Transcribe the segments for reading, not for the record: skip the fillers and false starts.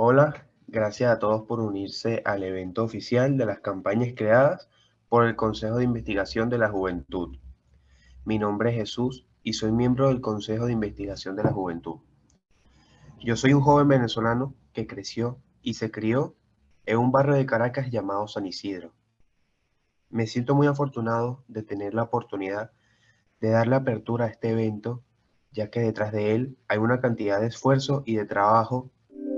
Hola, gracias a todos por unirse al evento oficial de las campañas creadas por el Consejo de Investigación de la Juventud. Mi nombre es Jesús y soy miembro del Consejo de Investigación de la Juventud. Yo soy un joven venezolano que creció y se crió en un barrio de Caracas llamado San Isidro. Me siento muy afortunado de tener la oportunidad de darle apertura a este evento, ya que detrás de él hay una cantidad de esfuerzo y de trabajo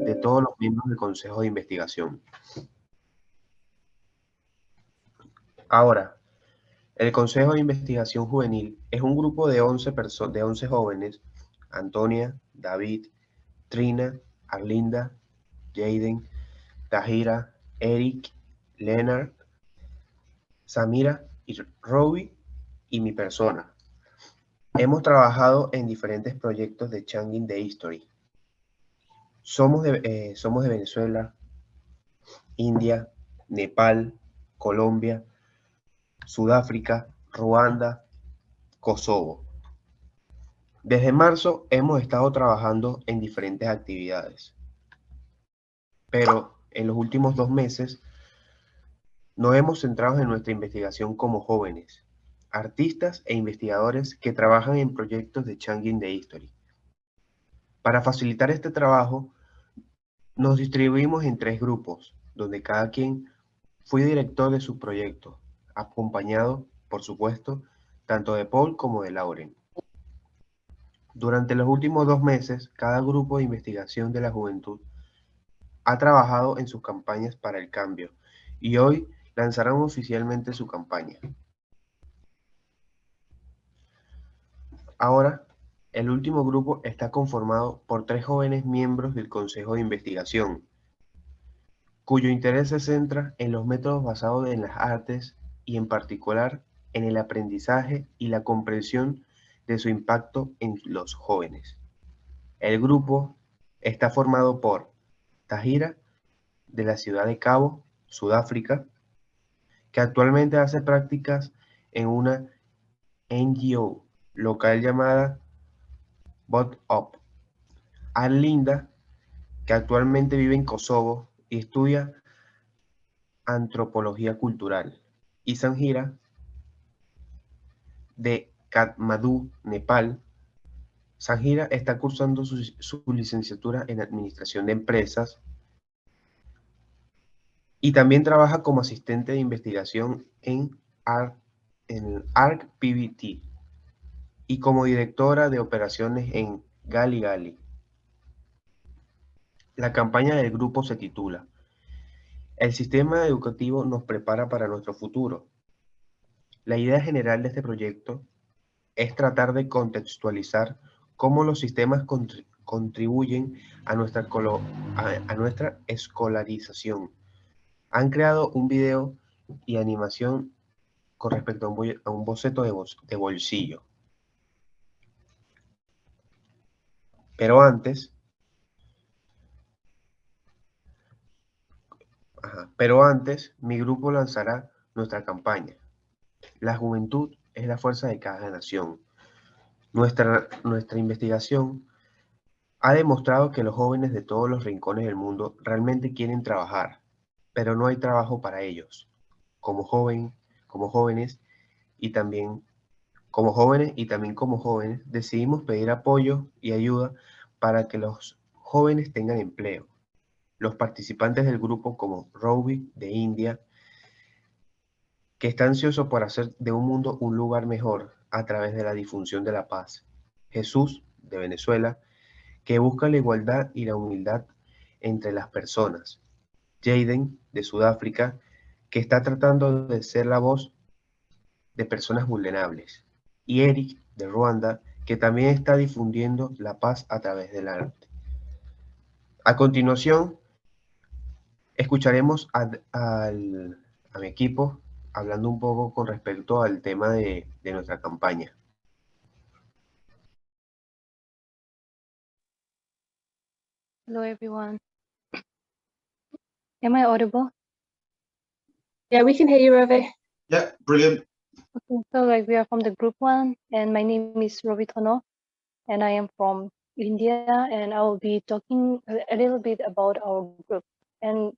de todos los miembros del Consejo de Investigación. Ahora, el Consejo de Investigación Juvenil es un grupo de 11 jóvenes: Antonia, David, Trina, Arlinda, Jayden, Taahirah, Eric, Leonard, Samira y Robbie y mi persona. Hemos trabajado en diferentes proyectos de Changing the History. Somos de Venezuela, India, Nepal, Colombia, Sudáfrica, Ruanda, Kosovo. Desde marzo hemos estado trabajando en diferentes actividades, pero en los últimos 2 meses nos hemos centrado en nuestra investigación como jóvenes, artistas e investigadores que trabajan en proyectos de Changing the History. Para facilitar este trabajo, nos distribuimos en 3 grupos, donde cada quien fue director de su proyecto, acompañado, por supuesto, tanto de Paul como de Lauren. Durante los últimos 2 meses, cada grupo de investigación de la juventud ha trabajado en sus campañas para el cambio y hoy lanzarán oficialmente su campaña. Ahora, el último grupo está conformado por 3 jóvenes miembros del Consejo de Investigación, cuyo interés se centra en los métodos basados en las artes y en particular en el aprendizaje y la comprensión de su impacto en los jóvenes. El grupo está formado por Taahirah, de la ciudad de Cabo, Sudáfrica, que actualmente hace prácticas en una NGO local llamada Bot Up. Arlinda, que actualmente vive en Kosovo y estudia antropología cultural. Y Samjhana, de Katmandú, Nepal. Samjhana está cursando su licenciatura en Administración de Empresas y también trabaja como asistente de investigación en ARC-PBT y como directora de operaciones en Gali Gali. La campaña del grupo se titula "El sistema educativo nos prepara para nuestro futuro". La idea general de este proyecto es tratar de contextualizar cómo los sistemas contribuyen a nuestra escolarización. Han creado un video y animación con respecto a un boceto de bolsillo. Pero antes, mi grupo lanzará nuestra campaña. La juventud es la fuerza de cada nación. Nuestra investigación ha demostrado que los jóvenes de todos los rincones del mundo realmente quieren trabajar, pero no hay trabajo para ellos. Como jóvenes y también como jóvenes, decidimos pedir apoyo y ayuda para que los jóvenes tengan empleo. Los participantes del grupo, como Robbie de India, que está ansioso por hacer de un mundo un lugar mejor a través de la difusión de la paz. Jesús, de Venezuela, que busca la igualdad y la humildad entre las personas. Jayden, de Sudáfrica, que está tratando de ser la voz de personas vulnerables. Y Eric, de Ruanda, que también está difundiendo la paz a través del arte. A continuación, escucharemos a mi equipo hablando un poco con respecto al tema de nuestra campaña. Hello everyone. Am I audible? Yeah, we can hear you, Ravi. Yeah, brilliant. Okay, so we are from the group 1, and my name is Rovithono, and I am from India, and I will be talking a little bit about our group. And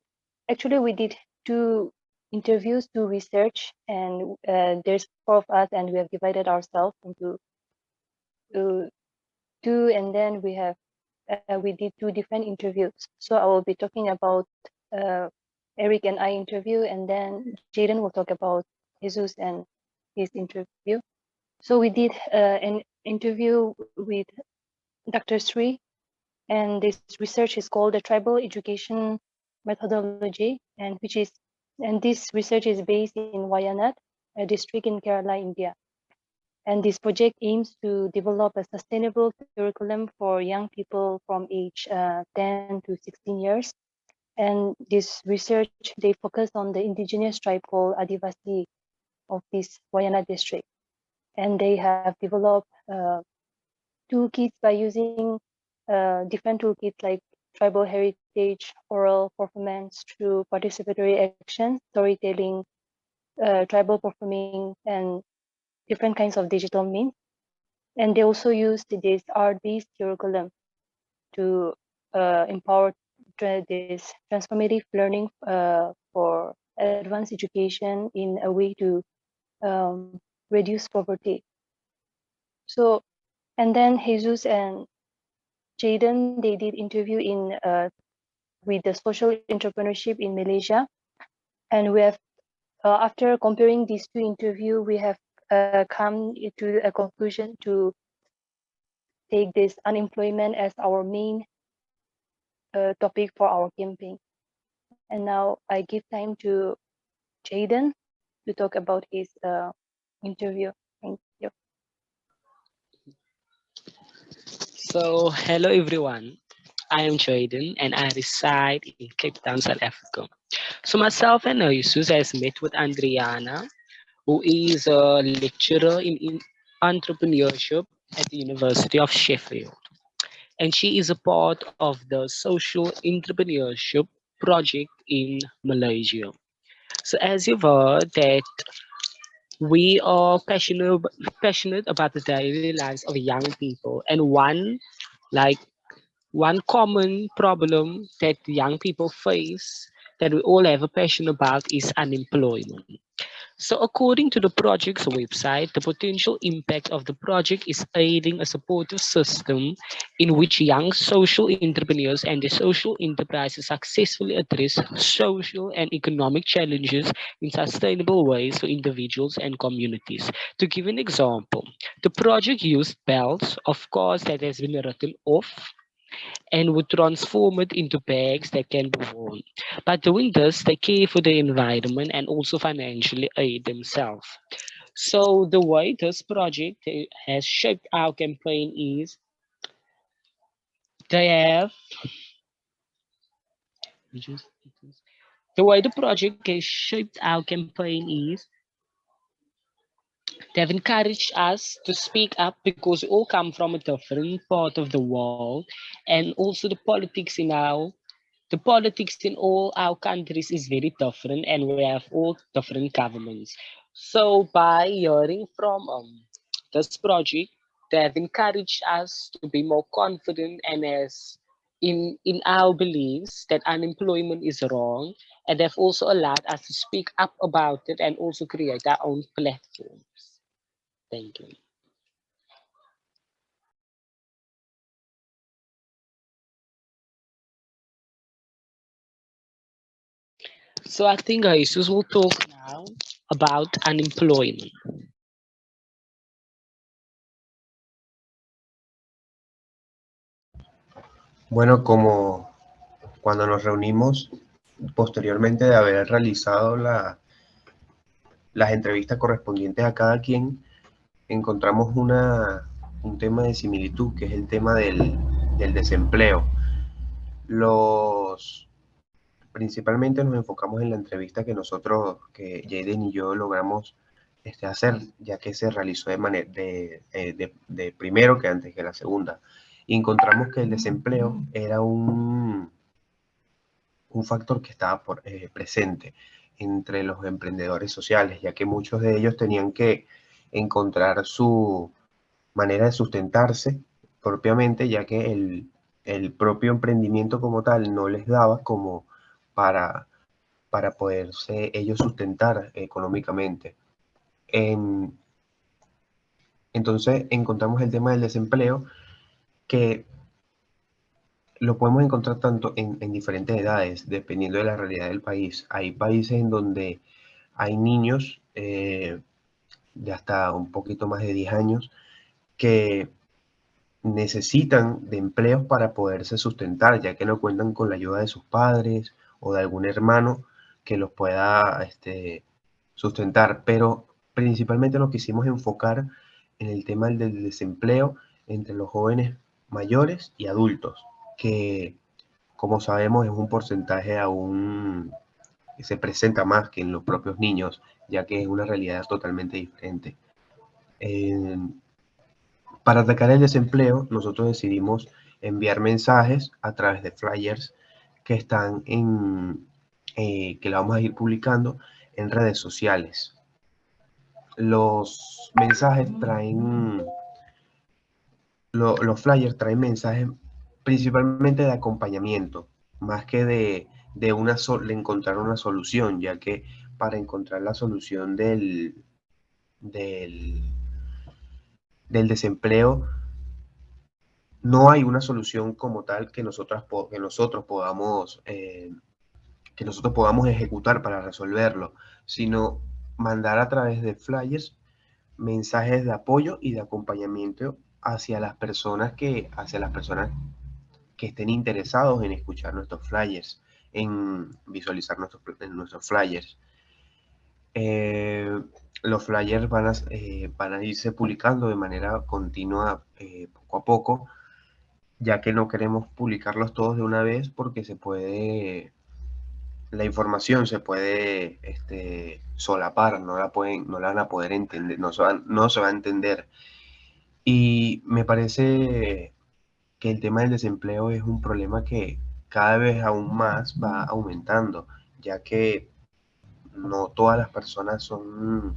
actually, we did 2 interviews, 2 research, and there's 4 of us, and we have divided ourselves into 2, and then we did 2 different interviews. So I will be talking about Eric and I interview, and then Jayden will talk about Jesus and his interview. So we did an interview with Dr. Sri, and this research is called the Tribal Education Methodology, and this research is based in Wayanad, a district in Kerala, India. And this project aims to develop a sustainable curriculum for young people from age 10 to 16 years. And this research, they focus on the indigenous tribe called Adivasi of this Wayanad district. And they have developed toolkits by using different toolkits like tribal heritage, oral performance through participatory action, storytelling, tribal performing, and different kinds of digital means. And they also used this art-based curriculum to empower this transformative learning for advanced education in a way to reduce poverty. So, and then Jesus and Jayden, they did interview in with the social entrepreneurship in Malaysia, and we have after comparing these 2 interviews, we have come to a conclusion to take this unemployment as our main topic for our campaign. And now I give time to Jayden to talk about his interview. Thank you. So, hello everyone. I am Jayden and I reside in Cape Town, South Africa. So, myself and Jesús has met with Adriana, who is a lecturer in entrepreneurship at the University of Sheffield. And she is a part of the social entrepreneurship project in Malaysia. So, as you've heard, that we are passionate about the daily lives of young people, and like one common problem that young people face that we all have a passion about is unemployment. So, according to the project's website, the potential impact of the project is aiding a supportive system in which young social entrepreneurs and the social enterprises successfully address social and economic challenges in sustainable ways for individuals and communities. To give an example, the project used belts of cars that has been written off and would transform it into bags that can be worn. By doing this, they care for the environment and also financially aid themselves. So the way this project has shaped our campaign is they have the way the project has shaped our campaign is they have encouraged us to speak up because we all come from a different part of the world, and also the politics in all our countries is very different, and we have all different governments. So by hearing from this project, they have encouraged us to be more confident and as in our beliefs that unemployment is wrong, and they've also allowed us to speak up about it and also create our own platforms. Thank you. So I think Jesus will talk now about unemployment. Bueno, como cuando nos reunimos posteriormente de haber realizado las entrevistas correspondientes a cada quien, encontramos un tema de similitud, que es el tema del desempleo. Principalmente nos enfocamos en la entrevista que Jayden y yo logramos hacer, ya que se realizó de primero que antes que la segunda. Y encontramos que el desempleo era un factor que estaba presente entre los emprendedores sociales, ya que muchos de ellos tenían que encontrar su manera de sustentarse propiamente, ya que el propio emprendimiento como tal no les daba como para poderse ellos sustentar económicamente. Entonces encontramos el tema del desempleo, que lo podemos encontrar tanto en diferentes edades, dependiendo de la realidad del país. Hay países en donde hay niños de hasta un poquito más de 10 años que necesitan de empleos para poderse sustentar, ya que no cuentan con la ayuda de sus padres o de algún hermano que los pueda sustentar. Pero principalmente nos quisimos enfocar en el tema del desempleo entre los jóvenes mayores y adultos, que como sabemos es un porcentaje aún que se presenta más que en los propios niños, ya que es una realidad totalmente diferente. Para atacar el desempleo, nosotros decidimos enviar mensajes a través de flyers que están que la vamos a ir publicando en redes sociales. Los mensajes traen, los flyers traen mensajes principalmente de acompañamiento, más que de encontrar una solución, ya que para encontrar la solución del, del desempleo no hay una solución como tal que nosotros podamos ejecutar para resolverlo, sino mandar a través de flyers mensajes de apoyo y de acompañamiento hacia las personas que estén interesados en escuchar nuestros flyers, en visualizar nuestros flyers. Los flyers van a irse publicando de manera continua poco a poco, ya que no queremos publicarlos todos de una vez porque la información se puede solapar, no la van a poder entender, no se va a entender. Y me parece que el tema del desempleo es un problema que cada vez aún más va aumentando, ya que no todas las personas son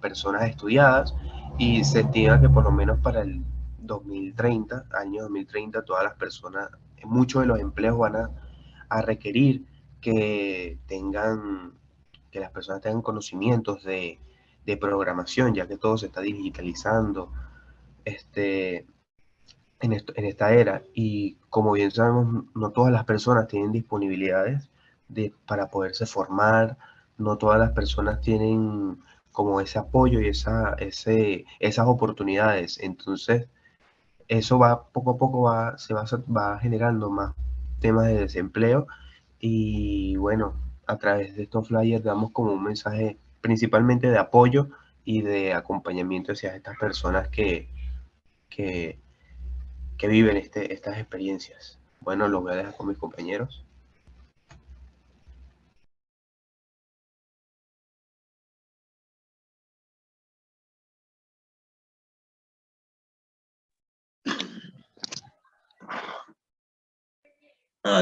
personas estudiadas, y se estima que por lo menos para el 2030, año 2030, todas las personas, muchos de los empleos van a requerir que las personas tengan conocimientos de programación, ya que todo se está digitalizando en esta era. Y como bien sabemos, no todas las personas tienen disponibilidades para poderse formar, no todas las personas tienen como ese apoyo y esas oportunidades. Entonces, eso va poco a poco va generando más temas de desempleo. Y bueno, a través de estos flyers damos como un mensaje principalmente de apoyo y de acompañamiento hacia estas personas que, que viven estas experiencias. Bueno, lo voy a dejar con mis compañeros.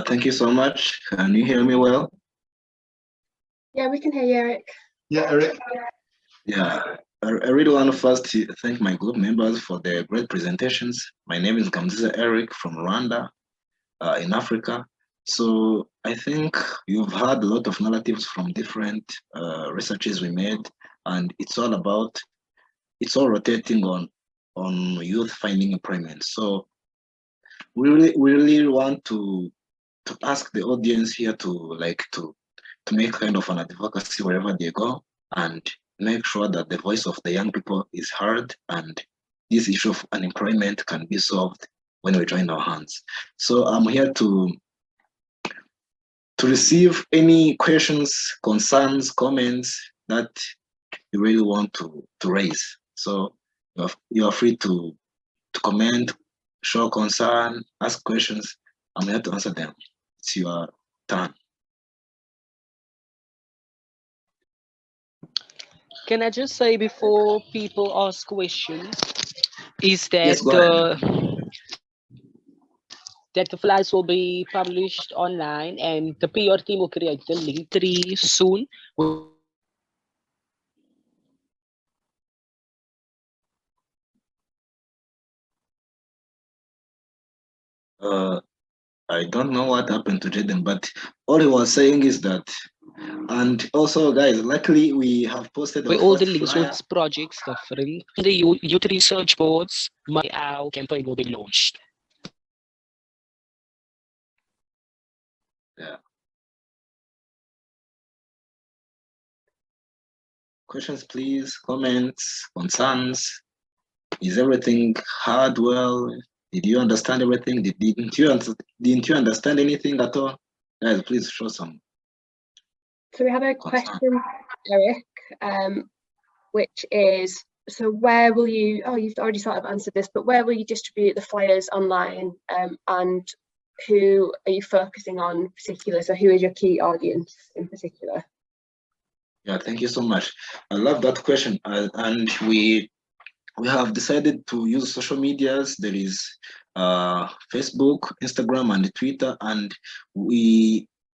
Thank you so much. Can you hear me well? Yeah, we can hear you, Eric. Yeah, Eric. Yeah, I really want to first thank my group members for their great presentations. My name is Gamziza Eric from Rwanda in Africa. So I think you've heard a lot of narratives from different researches we made, and it's all rotating on youth finding employment. So we really want to ask the audience here to make kind of an advocacy wherever they go, and make sure that the voice of the young people is heard, and this issue of unemployment can be solved when we join our hands. So I'm here to receive any questions, concerns, comments that you really want to raise. So you are free to comment, show concern, ask questions. I'm here to answer them. It's your turn. Can I just say before people ask questions, is that Yes, go ahead. That the flyers will be published online, and the PR team will create the link tree soon. I don't know what happened to Jayden, but all he was saying is that, and also guys, luckily we have posted Where our all the first links flyer. with projects different. The youth research boards, our campaign will be launched. Yeah. Questions, please. Comments, concerns. Is everything hard well? Did you understand everything? Didn't you understand anything at all? Guys, please show some. So we have a question, Eric, which is, so where will you, you've already sort of answered this, but where will you distribute the flyers online, and who are you focusing on in particular? So who is your key audience in particular? Yeah, thank you so much. I love that question. And we have decided to use social medias. There is Facebook, Instagram, and Twitter, and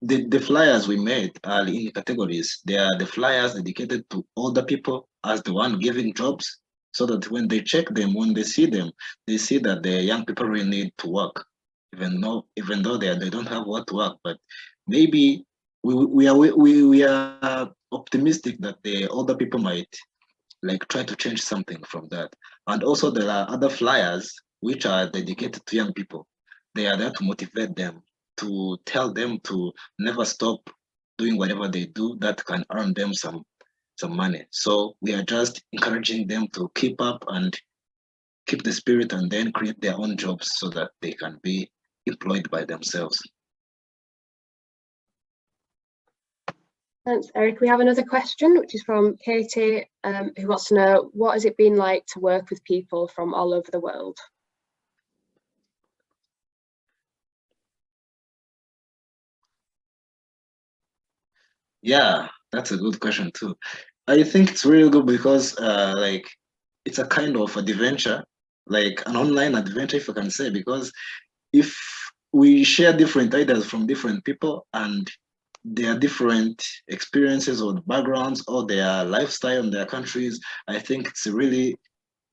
the flyers we made are in categories. They are the flyers dedicated to older people as the one giving jobs, so that when they check them, when they see them, they see that the young people really need to work, even though they don't have what to work. But maybe we are optimistic that the older people might like try to change something from that. And also there are other flyers which are dedicated to young people. They are there to motivate them, to tell them to never stop doing whatever they do that can earn them some money. So we are just encouraging them to keep up and keep the spirit, and then create their own jobs so that they can be employed by themselves. Thanks, Eric. We have another question, which is from Katie, who wants to know, what has it been like to work with people from all over the world? Yeah, that's a good question too. I think it's really good because like it's a kind of adventure, like an online adventure, if I can say, because if we share different ideas from different people and their different experiences or backgrounds or their lifestyle in their countries, I think it's really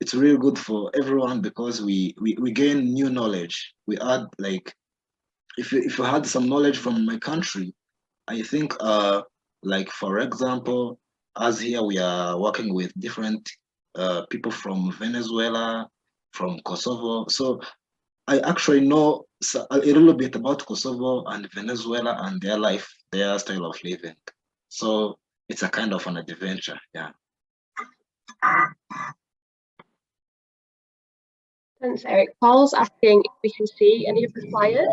good for everyone, because we gain new knowledge. We add, like, if you had some knowledge from my country, I think like for example, as here we are working with different people from Venezuela, from Kosovo. So I actually know a little bit about Kosovo and Venezuela and their life, their style of living. So it's a kind of an adventure, yeah. Thanks, Eric. Paul's asking if we can see any of the flyers.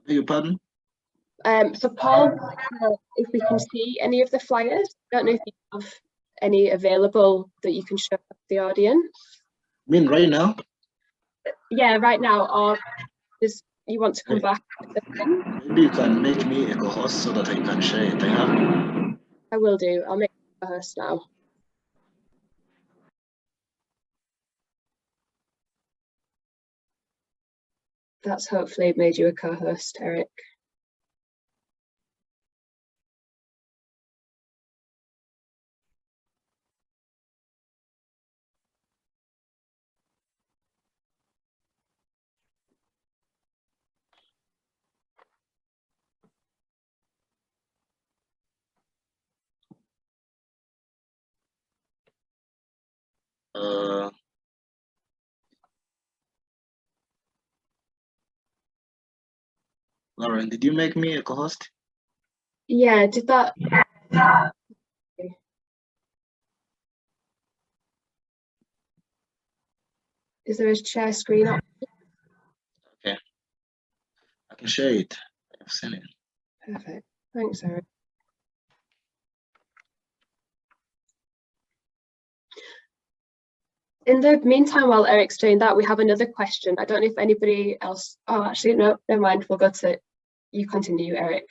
Beg your pardon? So Paul, if we can see any of the flyers, I don't know if you have any available that you can show the audience. I mean, right now? Yeah, right now, or does you want to come back? Maybe you can make me a co-host so that I can share it. I will do. I'll make a host now. That's hopefully made you a co-host, Eric. Lauren, did you make me a co-host? Yeah, did that? Is there a share screen up? Okay, I can share it. I've seen it. Perfect. Thanks, Eric. In the meantime, while Eric's doing that, we have another question. I don't know if anybody else. Oh, actually, no, never mind. We'll go to you. Continue, Eric.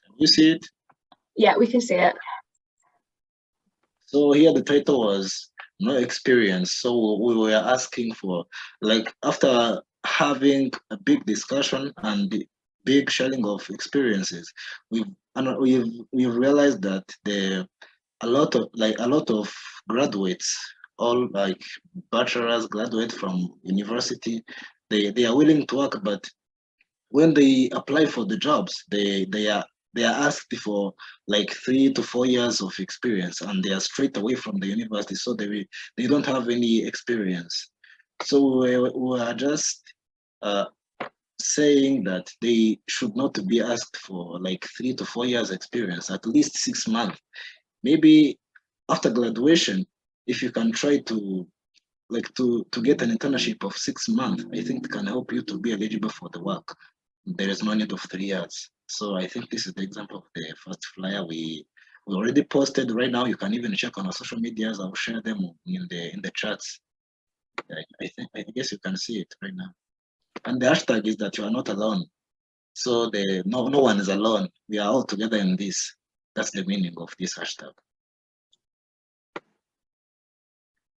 Can you see it? Yeah, we can see it. So here the title was no experience. So we were asking for, like, after having a big discussion and the big sharing of experiences, we've realized that a lot of graduates all like bachelors, graduate from university. They are willing to work, but when they apply for the jobs, they are asked for like 3 to 4 years of experience, and they are straight away from the university, so they don't have any experience. So we are just saying that they should not be asked for like 3 to 4 years experience, at least 6 months. Maybe after graduation, if you can try to get an internship of 6 months, I think it can help you to be eligible for the work. There is no need of 3 years. So I think this is the example of the first flyer we already posted. Right now, you can even check on our social medias. I'll share them in the chats. I guess you can see it right now. And the hashtag is that you are not alone. So no one is alone. We are all together in this. That's the meaning of this hashtag.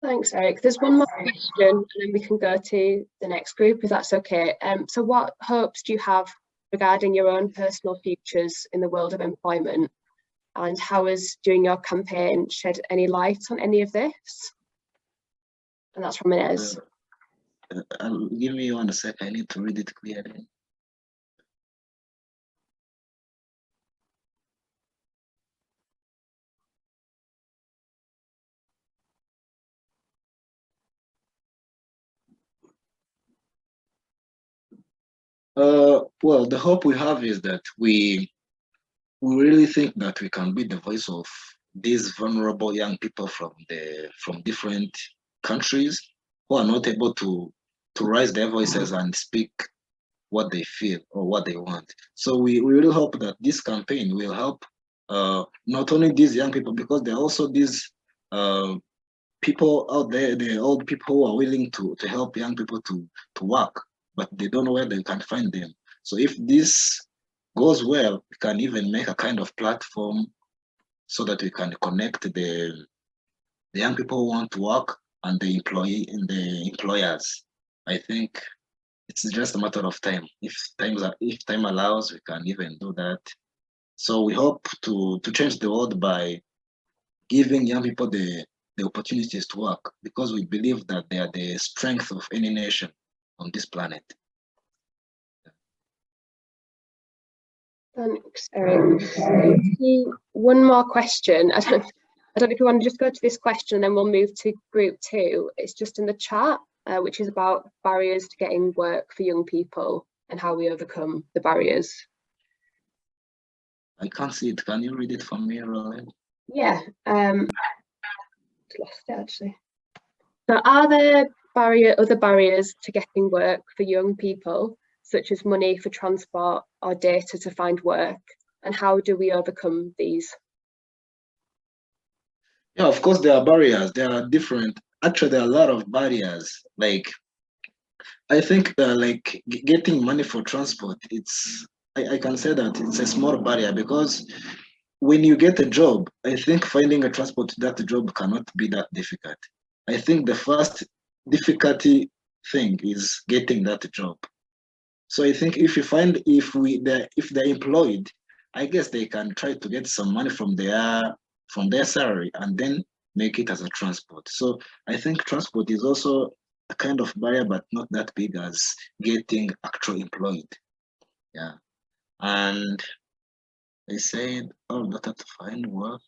Thanks, Eric. There's one more question, and then we can go to the next group, if that's okay. So what hopes do you have regarding your own personal futures in the world of employment? And how has, during your campaign, shed any light on any of this? And that's from Inez. I'll give me 1 second. I need to read it clearly. Well, the hope we have is that we really think that we can be the voice of these vulnerable young people from different countries who are not able to raise their voices and speak what they feel or what they want. So we really hope that this campaign will help not only these young people, because there are also these people out there, the old people who are willing to help young people to work, but they don't know where they can find them. So if this goes well, we can even make a kind of platform so that we can connect the young people who want to work and the employers. I think it's just a matter of time. If time allows, we can even do that. So we hope to change the world by giving young people the opportunities to work, because we believe that they are the strength of any nation on this planet. Thanks, Eric. One more question. I don't know if you want to just go to this question and then we'll move to group 2. It's just in the chat, which is about barriers to getting work for young people and how we overcome the barriers. I can't see it. Can you read it for me, Roland? Yeah, lost it actually. So are there other barriers to getting work for young people, such as money for transport or data to find work? And how do we overcome these? Yeah, of course there are barriers. There are different, actually there are a lot of barriers. Like, I think like getting money for transport, I can say that it's a small barrier, because when you get a job, I think finding a transport to that job cannot be that difficult. I think the first difficulty thing is getting that job. So I think if they're employed, I guess they can try to get some money from their salary and then make it as a transport. So I think transport is also a kind of barrier, but not that big as getting actually employed. Yeah. And they said, oh, better to find work.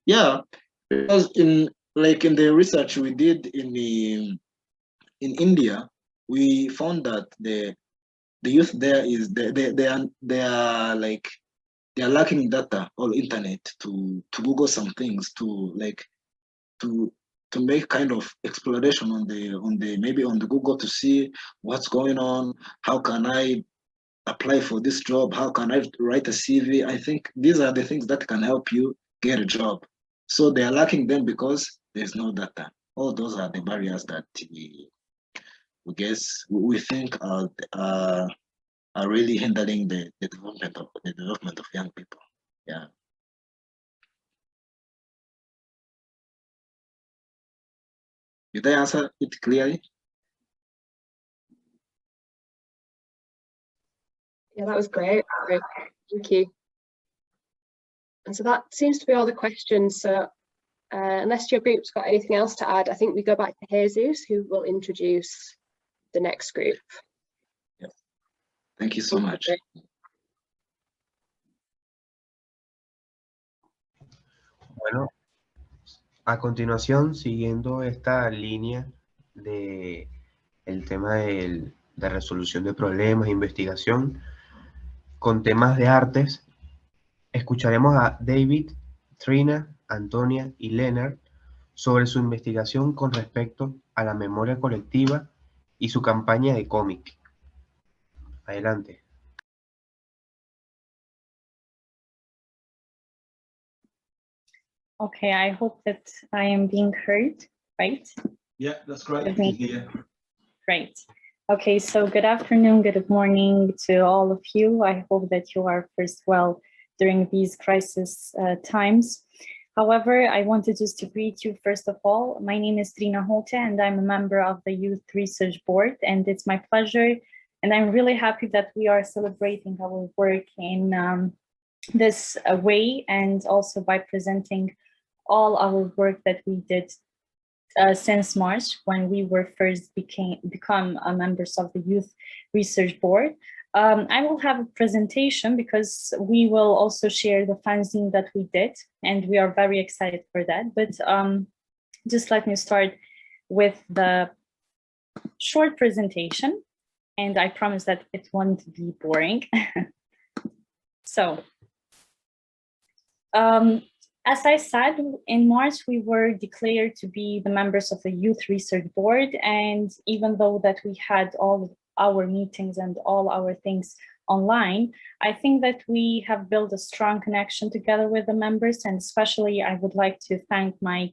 Yeah, because in the research we did in India, we found that the youth there is they are lacking data or internet to Google some things, to make kind of exploration on the Google to see what's going on. How can I apply for this job? How can I write a CV? I think these are the things that can help you get a job. So they are lacking them because there's no data. All those are the barriers that we think are really hindering the development of young people. Yeah. Did I answer it clearly? Yeah, that was great. Thank you. And so that seems to be all the questions. So unless your group's got anything else to add, I think we go back to Jesus, who will introduce the next group. Yeah. Thank you so much. Bueno, a continuación, siguiendo esta línea de el tema de resolución de problemas, investigación, con temas de artes, escucharemos a David, Trina, Antonia y Leonard sobre su investigación con respecto a la memoria colectiva y su campaña de cómic. Adelante. Okay, I hope that I am being heard, right? Yeah, that's great. Yeah. Great. Okay, so good afternoon, good morning to all of you. I hope that you are first well during these crisis times. However, I wanted just to greet you first of all. My name is Trina and I'm a member of the Youth Research Board, and it's my pleasure and I'm really happy that we are celebrating our work in this way, and also by presenting all our work that we did since March, when we were first become members of the Youth Research Board. I will have a presentation because we will also share the fanzine that we did, and we are very excited for that. But just let me start with the short presentation, and I promise that it won't be boring. So, as I said, in March, we were declared to be the members of the Youth Research Board. And even though that we had all our meetings and all our things online, I think that we have built a strong connection together with the members. And especially, I would like to thank my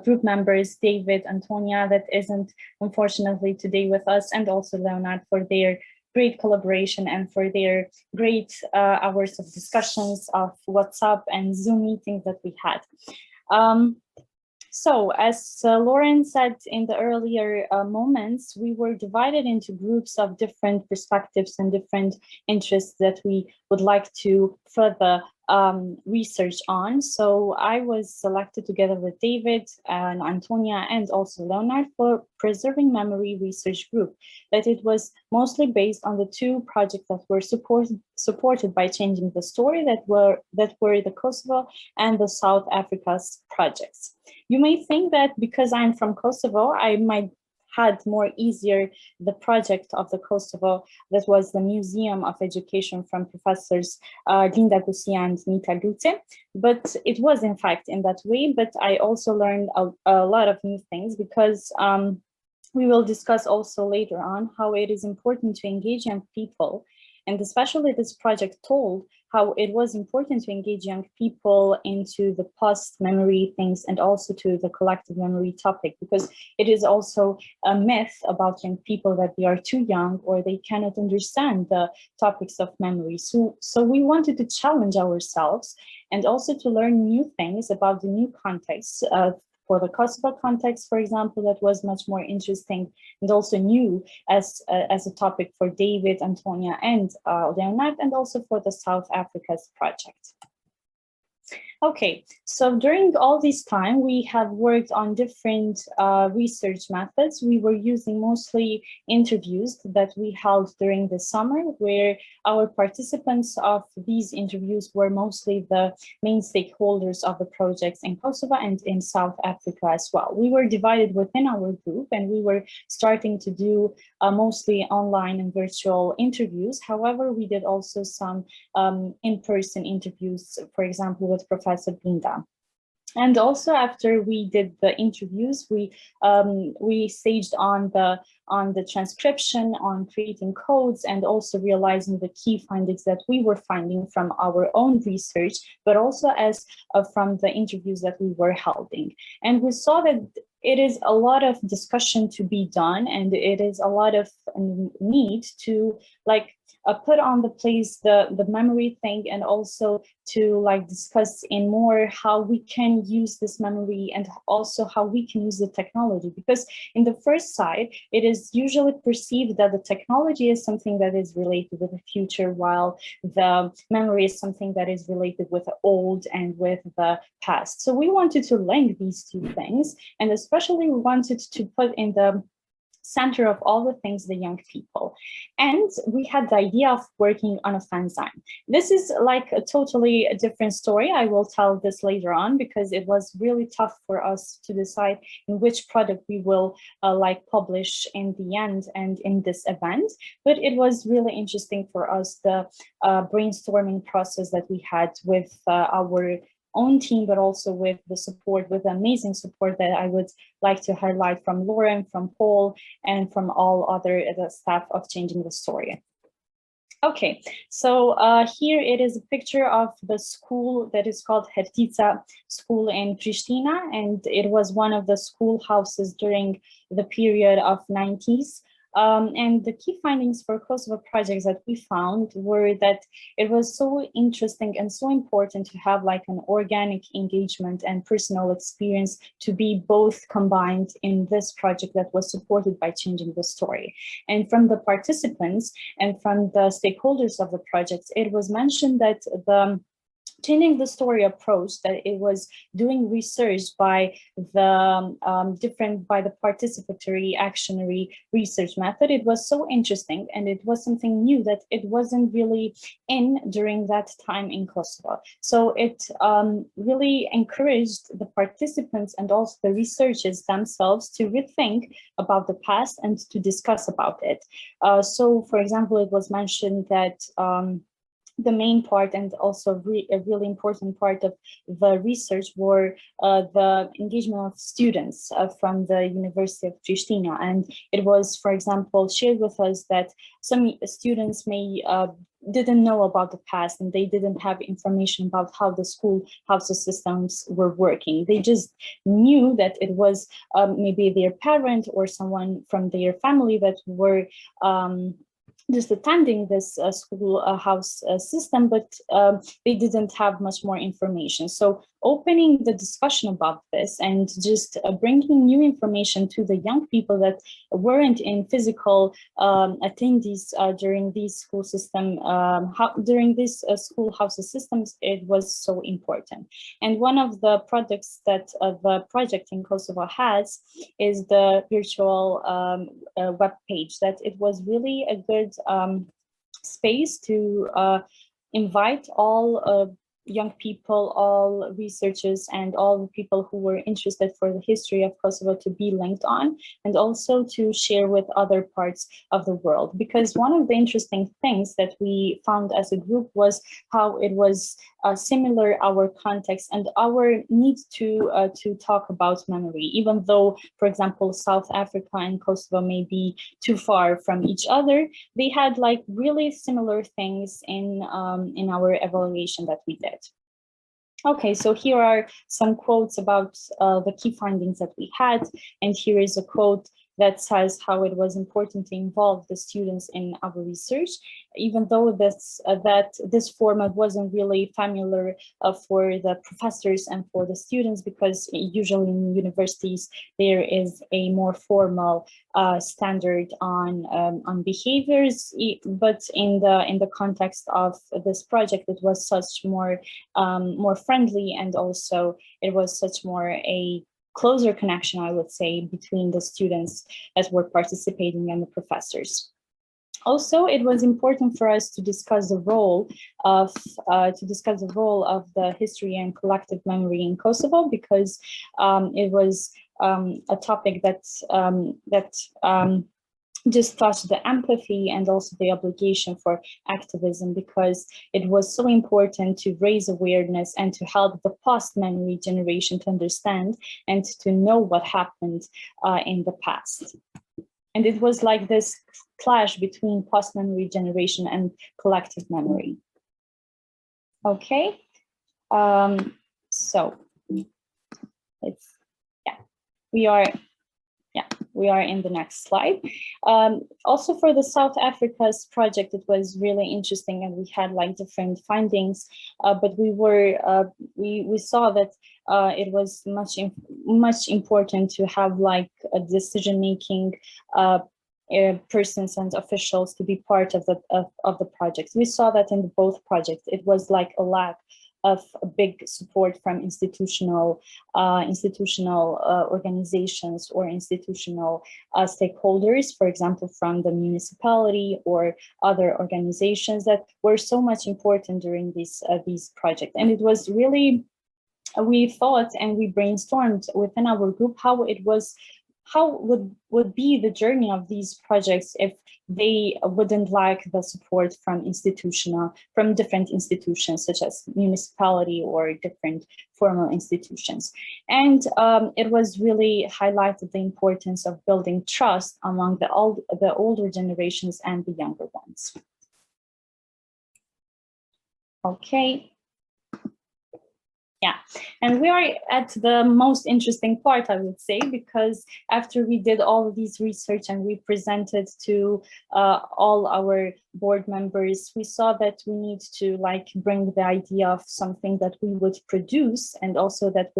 group members, David, Antonia, that isn't unfortunately today with us, and also Leonard, for their great collaboration and for their great hours of discussions of WhatsApp and Zoom meetings that we had. So as Lauren said in the earlier moments, we were divided into groups of different perspectives and different interests that we would like to further research on. So I was selected together with David and Antonia and also Leonard for Preserving Memory Research Group, that it was mostly based on the two projects that were supported by Changing the Story, that were the Kosovo and the South Africa's projects. You may think that because I'm from Kosovo, I might had more easier the project of the Kosovo, that was the Museum of Education from Professors Arlinda and Nita Lute. But it was in fact in that way, but I also learned a lot of new things, because we will discuss also later on how it is important to engage young people. And especially this project told how it was important to engage young people into the post-memory things and also to the collective memory topic, because it is also a myth about young people that they are too young or they cannot understand the topics of memory. So we wanted to challenge ourselves and also to learn new things about the new context. For the Kosovo context, for example, that was much more interesting and also new as a topic for David, Antonia, and Leonard, and also for the South Africa's project. Okay, so during all this time, we have worked on different research methods. We were using mostly interviews that we held during the summer, where our participants of these interviews were mostly the main stakeholders of the projects in Kosovo and in South Africa as well. We were divided within our group, and we were starting to do mostly online and virtual interviews. However, we did also some in-person interviews, for example, with Professor Arlinda. And also after we did the interviews, we staged on the transcription, on creating codes, and also realizing the key findings that we were finding from our own research, but also as from the interviews that we were holding. And we saw that it is a lot of discussion to be done, and it is a lot of need to put on the place the memory thing, and also to like discuss in more how we can use this memory and also how we can use the technology. Because in the first side, it is usually perceived that the technology is something that is related with the future, while the memory is something that is related with the old and with the past. So we wanted to link these two things, and especially we wanted to put in the center of all the things the young people. And we had the idea of working on a fanzine. This is like a totally different story. I will tell this later on, because it was really tough for us to decide in which product we will like publish in the end and in this event. But it was really interesting for us, the brainstorming process that we had with our own team, but also with the support, with the amazing support that I would like to highlight from Lauren, from Paul, and from all other staff of Changing the Story. Okay, so here it is a picture of the school that is called Hertica School in Pristina, and it was one of the schoolhouses during the period of 90s. And the key findings for Kosovo projects that we found were that it was so interesting and so important to have like an organic engagement and personal experience to be both combined in this project that was supported by Changing the Story. And from the participants and from the stakeholders of the project, it was mentioned that the Changing the Story approach, that it was doing research by the by the participatory actionary research method. It was so interesting, and it was something new that it wasn't really in during that time in Kosovo. So it really encouraged the participants and also the researchers themselves to rethink about the past and to discuss about it. So, for example, it was mentioned that the main part and also a really important part of the research were the engagement of students from the University of Pristina. And it was, for example, shared with us that some students may didn't know about the past, and they didn't have information about how the schoolhouse systems were working. They just knew that it was maybe their parent or someone from their family that were just attending this schoolhouse system, but they didn't have much more information. So opening the discussion about this and just bringing new information to the young people that weren't in physical attendees during these school system, during these schoolhouse systems, it was so important. And one of the products that the project in Kosovo has is the virtual web page, that it was really a good space to invite all young people, all researchers, and all the people who were interested for the history of Kosovo to be linked on, and also to share with other parts of the world. Because one of the interesting things that we found as a group was how it was similar, our context and our need to talk about memory, even though, for example, South Africa and Kosovo may be too far from each other. They had like really similar things in our evaluation that we did. Okay, so here are some quotes about the key findings that we had, and here is a quote that says how it was important to involve the students in our research, even though that this format wasn't really familiar for the professors and for the students, because usually in universities there is a more formal standard on behaviors, but in the context of this project, it was such more friendly, and also it was such more a closer connection, I would say, between the students that were participating and the professors. Also, it was important for us to discuss the role of the history and collective memory in Kosovo, because it was a topic that just touched the empathy and also the obligation for activism, because it was so important to raise awareness and to help the post-memory generation to understand and to know what happened in the past. And it was like this clash between post-memory generation and collective memory. Okay, so it's, yeah, we are in the next slide. Also for the South Africa's project, it was really interesting, and we had like different findings, but we saw that it was much important to have like a decision-making persons and officials to be part of the project. We saw that in both projects. It was like a lack of a big support from institutional organizations or institutional stakeholders, for example, from the municipality or other organizations that were so much important during these projects. And it was really, we thought and we brainstormed within our group how would be the journey of these projects if they wouldn't lack the support from different institutions such as municipality or different formal institutions. And it was really highlighted the importance of building trust among the older generations and the younger ones. Okay. Yeah, and we are at the most interesting part, I would say, because after we did all of these research and we presented to all our board members, we saw that we need to like bring the idea of something that we would produce and also that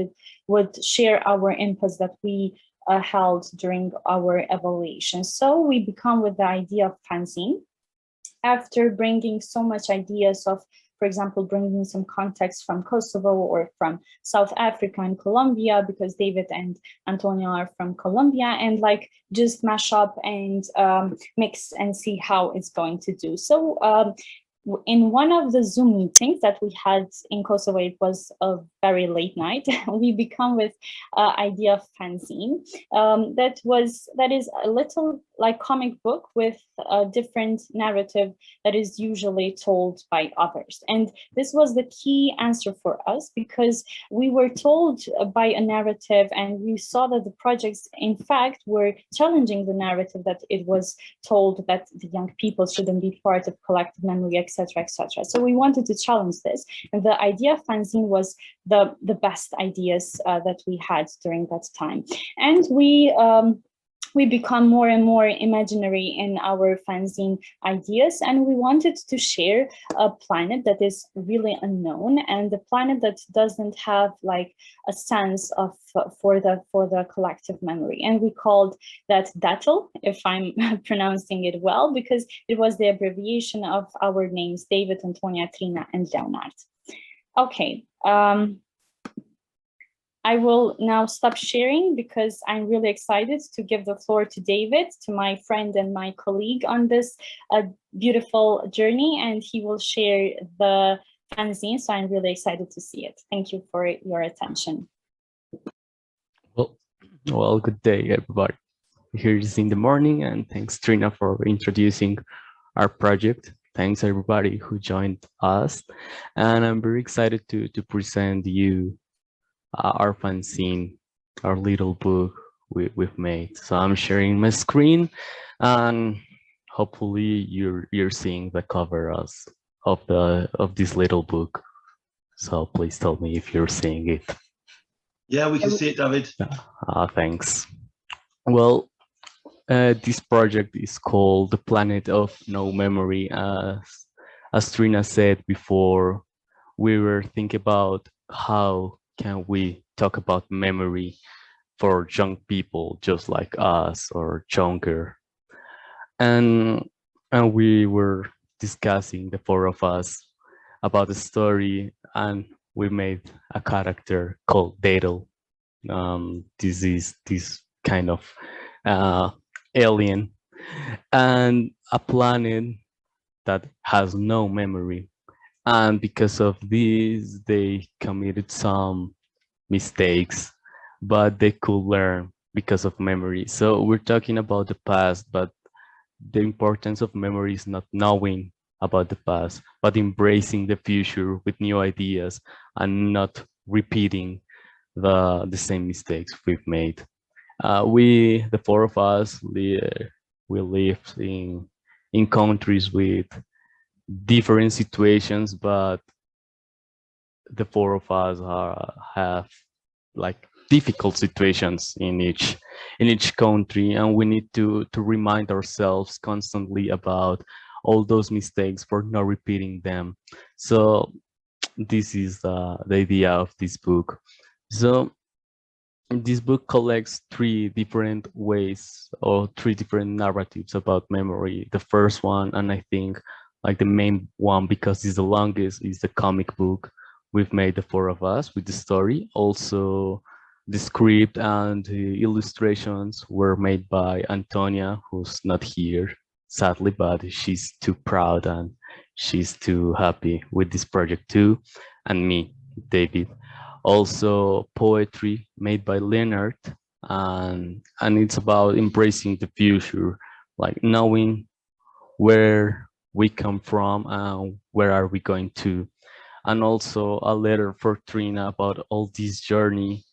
would share our inputs that we held during our evaluation. So we become with the idea of fanzine. After bringing so much ideas of, for example, bringing some context from Kosovo or from South Africa and Colombia, because David and Antonio are from Colombia, and like just mash up and mix and see how it's going to do. So in one of the Zoom meetings that we had in Kosovo, it was a very late night, we become with idea of fanzine. That is a little like comic book with a different narrative that is usually told by others. And this was the key answer for us because we were told by a narrative and we saw that the projects in fact were challenging the narrative that it was told that the young people shouldn't be part of collective memory, etc., etc. So we wanted to challenge this. And the idea of fanzine was the best ideas that we had during that time. And we become more and more imaginary in our fanzine ideas, and we wanted to share a planet that is really unknown and a planet that doesn't have like a sense of for the collective memory. And we called that DATL, if I'm pronouncing it well, because it was the abbreviation of our names, David, Antonia, Trina, and Leonard. Okay. I will now stop sharing because I'm really excited to give the floor to David, to my friend and my colleague on this beautiful journey, and he will share the fanzine, so I'm really excited to see it. Thank you for your attention. Well, good day, everybody. Here is in the morning, and thanks, Trina, for introducing our project. Thanks, everybody who joined us, and I'm very excited to present you our fanzine, our little book we've made. So I'm sharing my screen, and hopefully you're seeing the cover of this little book. So please tell me if you're seeing it. Yeah, we can see it, David. Thanks. Well, this project is called The Planet of No Memory. As Trina said before, we were thinking about how can we talk about memory for young people just like us or younger. And we were discussing, the four of us, about the story, and we made a character called Daedal. This is this kind of alien and a planet that has no memory. And because of this, they committed some mistakes, but they could learn because of memory. So we're talking about the past, but the importance of memory is not knowing about the past, but embracing the future with new ideas and not repeating the same mistakes we've made. We, the four of us, we live in countries with different situations, but the four of us have like difficult situations in each country, and we need to remind ourselves constantly about all those mistakes for not repeating them. So this is the idea of this book. So this book collects three different ways or three different narratives about memory. The first one, and I think like the main one because it's the longest, is the comic book. We've made the four of us with the story. Also, the script and the illustrations were made by Antonia, who's not here, sadly, but she's too proud and she's too happy with this project too. And me, David. Also, poetry made by Leonard, and it's about embracing the future, like knowing where we come from and where are we going to. And also a letter for Trina about all this journey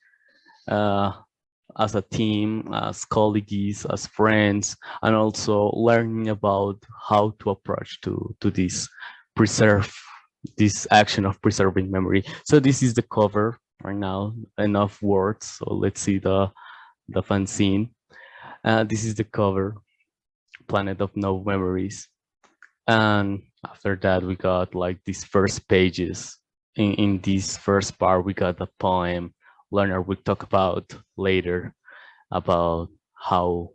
as a team, as colleagues, as friends, and also learning about how to approach to this this action of preserving memory. So this is the cover right now. Enough words. So let's see the fanzine. This is the cover, Planet of No Memories. And after that, we got like these first pages. In this first part, we got a poem Leonard will talk about later, about how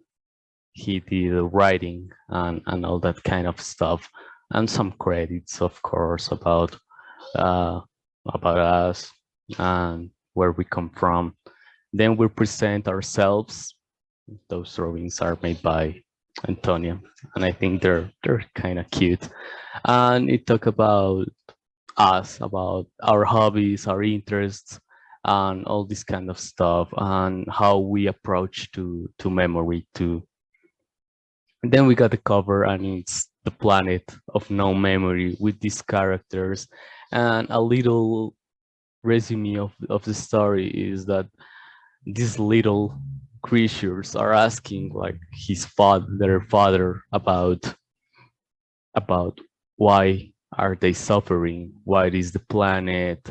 he did the writing and all that kind of stuff, and some credits, of course, about us and where we come from. Then we present ourselves. Those drawings are made by Antonia, and I think they're kind of cute. And it talk about us, about our hobbies, our interests, and all this kind of stuff, and how we approach to memory too. And then we got the cover, and it's the Planet of No Memory with these characters. And a little resume of the story is that these little creatures are asking like their father about why are they suffering, why is the planet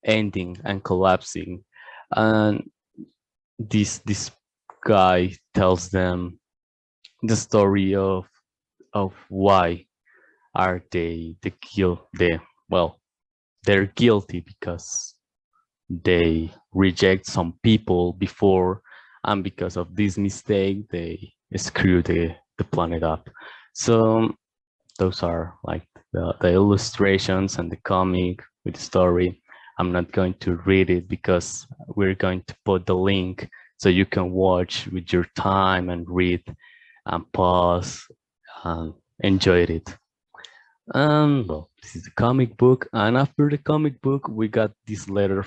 ending and collapsing. And this guy tells them the story of why are they're guilty because they reject some people before, and because of this mistake they screw the planet up. So those are like the illustrations and the comic with the story. I'm not going to read it because we're going to put the link so you can watch with your time and read and pause and enjoy it. Well, this is the comic book, and after the comic book, we got this letter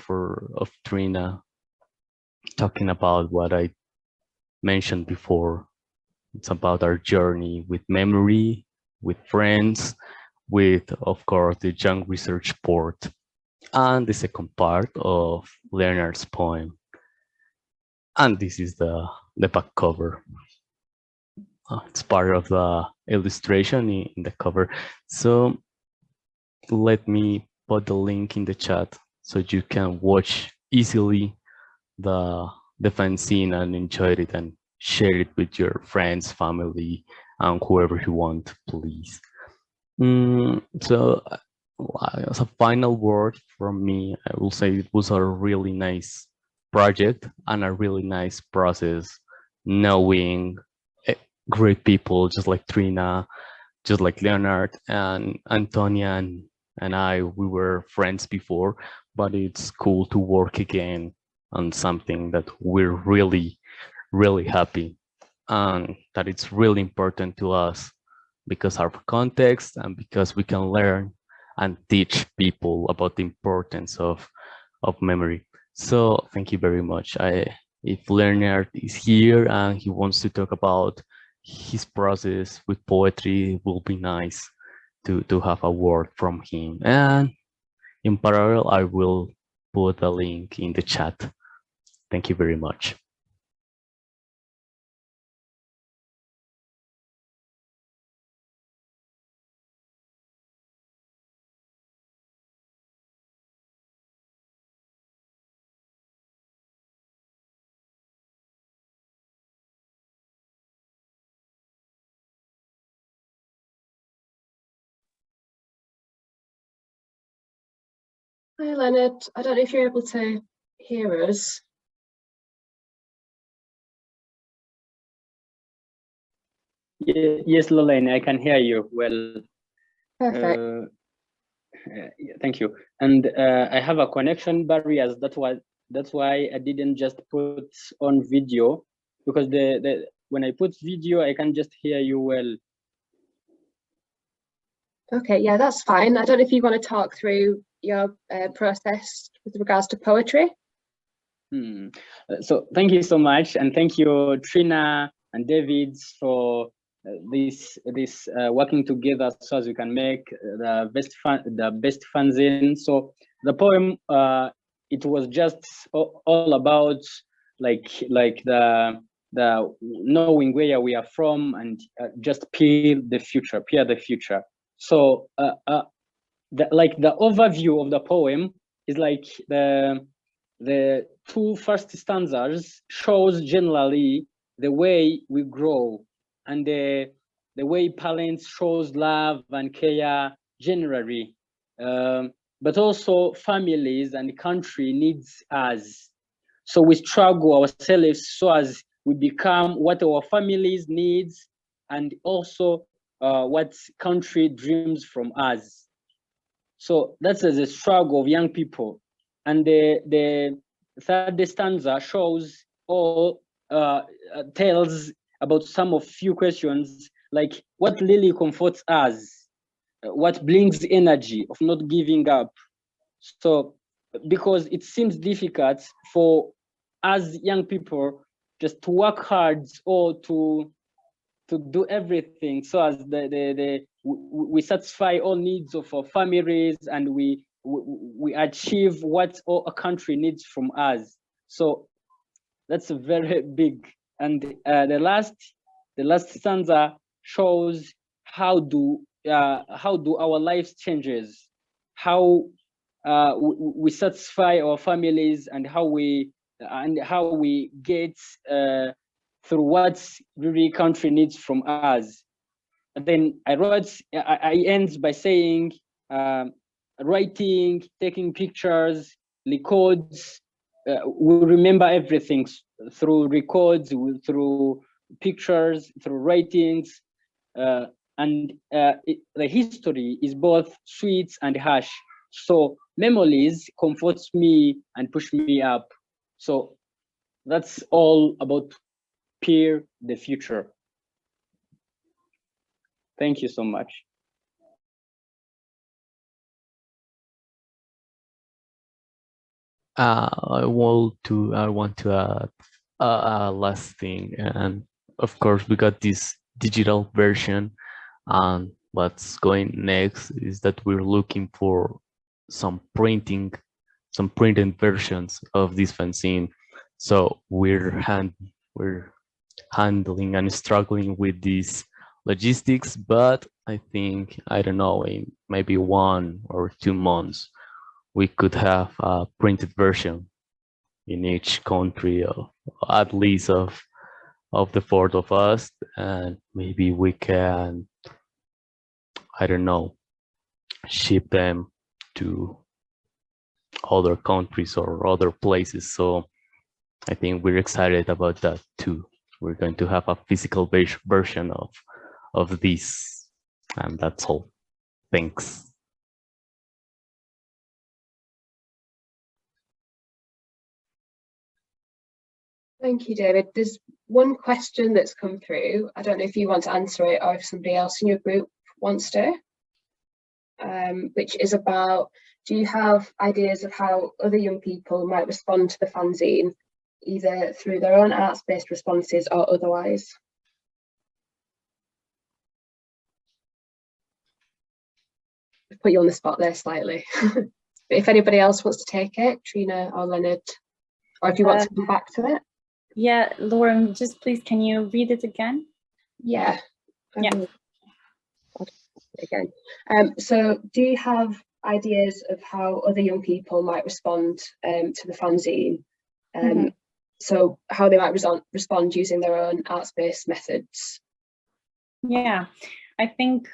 of Trina talking about what I mentioned before. It's about our journey with memory, with friends, with, of course, the Young Research Port, and the second part of Leonard's poem. And this is the back cover. It's part of the illustration in the cover. So let me put the link in the chat so you can watch easily the fanzine and enjoy it and share it with your friends, family, and whoever you want, please. So as a final word from me, I will say it was a really nice project and a really nice process, knowing great people just like Trina, just like Leonard and Antonia and I. We were friends before, but it's cool to work again on something that we're really, really happy, and that it's really important to us because of our context and because we can learn and teach people about the importance of memory. So thank you very much. If Leonard is here and he wants to talk about his process with poetry, it will be nice to have a word from him. And in parallel, I will put a link in the chat. Thank you very much. Hi, Leonard. I don't know if you're able to hear us. Yes, Lorraine, I can hear you well. Perfect. Thank you. And I have a connection barriers. That's why I didn't just put on video, because when I put video, I can just hear you well. Okay, yeah, that's fine. I don't know if you want to talk through your process with regards to poetry. So thank you so much, and thank you, Trina and David, for this working together so as we can make the best fanzine. So the poem, it was just all about like the knowing where we are from and just peer the future. So the overview of the poem is like the two first stanzas shows generally the way we grow and the way parents shows love and care generally, but also families and country needs us. So we struggle ourselves so as we become what our families needs and also what country dreams from us. So that's the struggle of young people. And the third stanza shows or tells about some of few questions, like what really comforts us, what brings energy of not giving up. So because it seems difficult for us young people just to work hard or to do everything so as we satisfy all needs of our families and we achieve what a country needs from us. So that's very big. And the last stanza shows how do our lives changes, how we satisfy our families and how we get through what really country needs from us. And then I end by saying writing, taking pictures, records. We remember everything through records, through pictures, through writings, and the history is both sweet and harsh. So memories comforts me and push me up. So that's all about peer the future. Thank you so much. I want to add a last thing, and of course we got this digital version, and what's going next is that we're looking for some printed versions of this fanzine. So we're handling and struggling with these logistics, but I think, I don't know, in maybe 1 or 2 months we could have a printed version in each country, at least of the 4 of us, and maybe we can, I don't know, ship them to other countries or other places. So I think we're excited about that too. We're going to have a physical version of this, and that's all. Thanks. Thank you, David. There's one question that's come through. I don't know if you want to answer it or if somebody else in your group wants to, which is about, do you have ideas of how other young people might respond to the fanzine, either through their own arts-based responses or otherwise? I've put you on the spot there slightly. If anybody else wants to take it, Trina or Leonard, or if you want to come back to it. Yeah, Lauren, just please, can you read it again? Yeah. Yeah. Again. So do you have ideas of how other young people might respond to the fanzine? So how they might respond using their own arts-based methods? Yeah, I think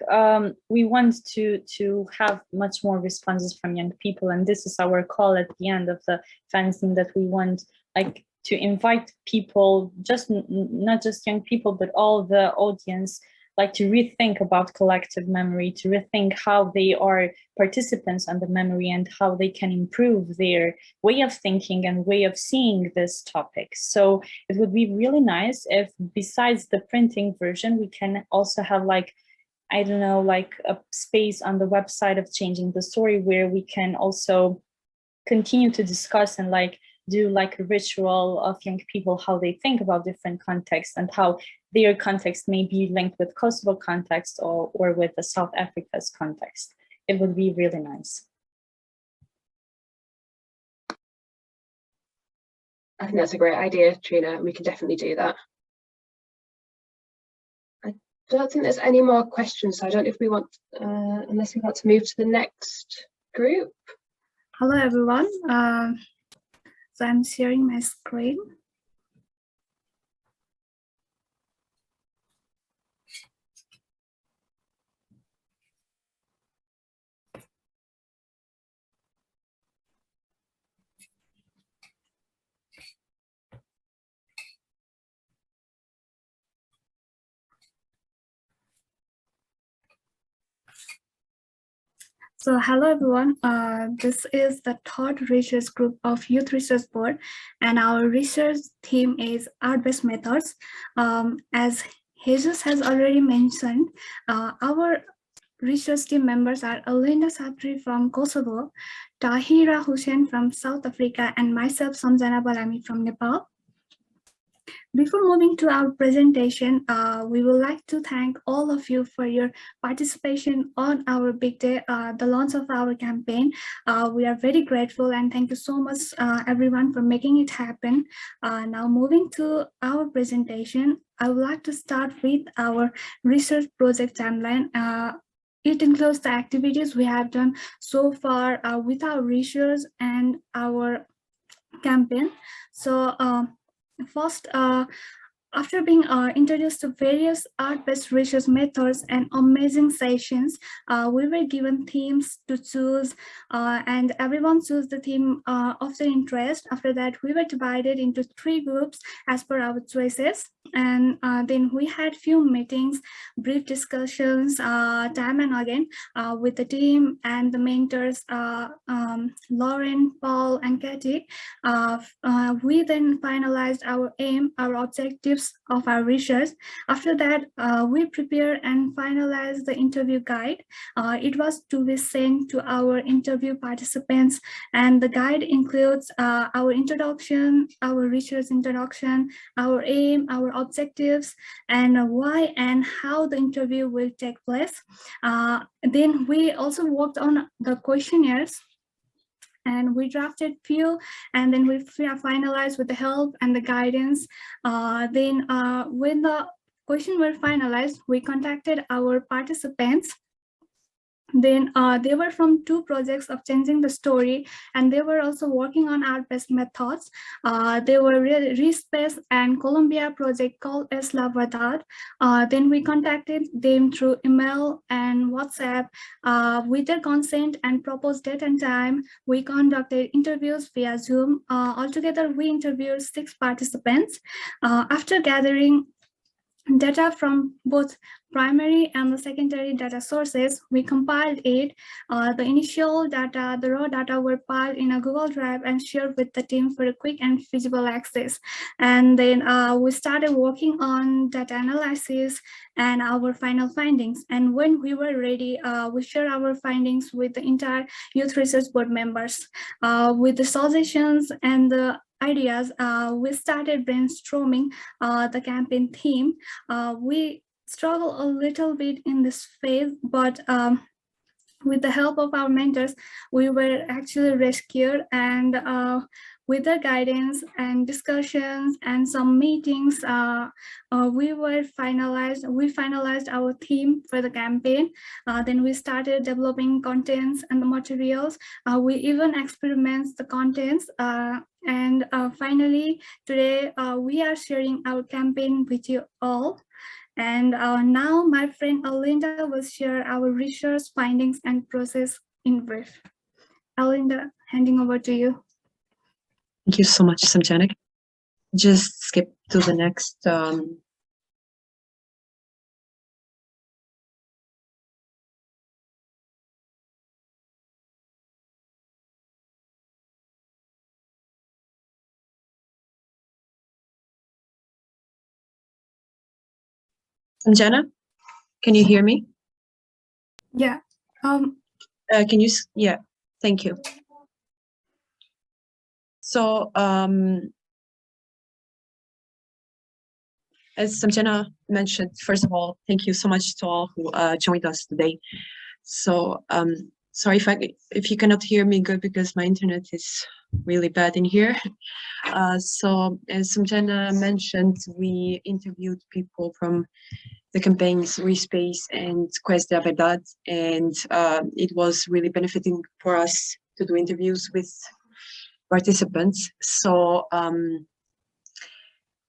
we want to have much more responses from young people, and this is our call at the end of the fanzine, that we want like to invite people, just not just young people, but all the audience, like to rethink about collective memory, to rethink how they are participants on the memory and how they can improve their way of thinking and way of seeing this topic. So it would be really nice if, besides the printing version, we can also have like, I don't know, like a space on the website of Changing the Story where we can also continue to discuss and like do like a ritual of young people, how they think about different contexts and how their context may be linked with Kosovo context or with the South Africa's context. It would be really nice. I think that's a great idea, Trina. We can definitely do that. I don't think there's any more questions, so I don't know if we want, unless we want to move to the next group. Hello, everyone. So I'm sharing my screen. So hello everyone, this is the third research group of Youth Research Board, and our research theme is art-based methods. As Jesus has already mentioned, our research team members are Arlinda from Kosovo, Taahirah Hussein from South Africa, and myself, Samjhana from Nepal. Before moving to our presentation, we would like to thank all of you for your participation on our big day, the launch of our campaign. We are very grateful and thank you so much everyone for making it happen. Now moving to our presentation, I would like to start with our research project timeline. It includes the activities we have done so far with our research and our campaign. So first, after being introduced to various art-based research methods and amazing sessions, we were given themes to choose, and everyone chose the theme of their interest. After that, we were divided into 3 groups as per our choices, and then we had few meetings, brief discussions, time and again, with the team and the mentors, Lauren, Paul, and Katie. We then finalized our aim, our objectives of our research. After that, we prepare and finalize the interview guide. It was to be sent to our interview participants, and the guide includes our introduction, our research introduction, our aim, our objectives, and why and how the interview will take place. Then we also worked on the questionnaires, and we drafted few, and then we finalized with the help and the guidance. Then when the question were finalized, we contacted our participants. Then they were from 2 projects of Changing the Story, and they were also working on art-based methods. They were Respace and Colombia project called Es La Verdad. Then we contacted them through email and WhatsApp. With their consent and proposed date and time, we conducted interviews via Zoom. Altogether, we interviewed 6 participants. After gathering data from both primary and the secondary data sources, we compiled it. The initial data, the raw data, were piled in a Google Drive and shared with the team for a quick and feasible access. And then we started working on data analysis and our final findings. And when we were ready, we shared our findings with the entire Youth Research Board members. With the suggestions and the ideas, we started brainstorming the campaign theme. We struggle a little bit in this phase, but with the help of our mentors, we were actually rescued, and with their guidance and discussions and some meetings, we finalized our theme for the campaign. Then we started developing contents and the materials. We even experiments the contents, and finally today we are sharing our campaign with you all. And now my friend Arlinda will share our research findings and process in brief. Arlinda, handing over to you. Thank you so much, Samjhana. Just skip to the next. Samjhana, can you hear me? Yeah. Can you? Yeah. Thank you. So, as Samjhana mentioned, first of all, thank you so much to all who joined us today. So, sorry if you cannot hear me good because my internet is really bad in here. So, as Samjhana mentioned, we interviewed people from the campaigns Respace and Quest de Verdad, and it was really benefiting for us to do interviews with participants. So,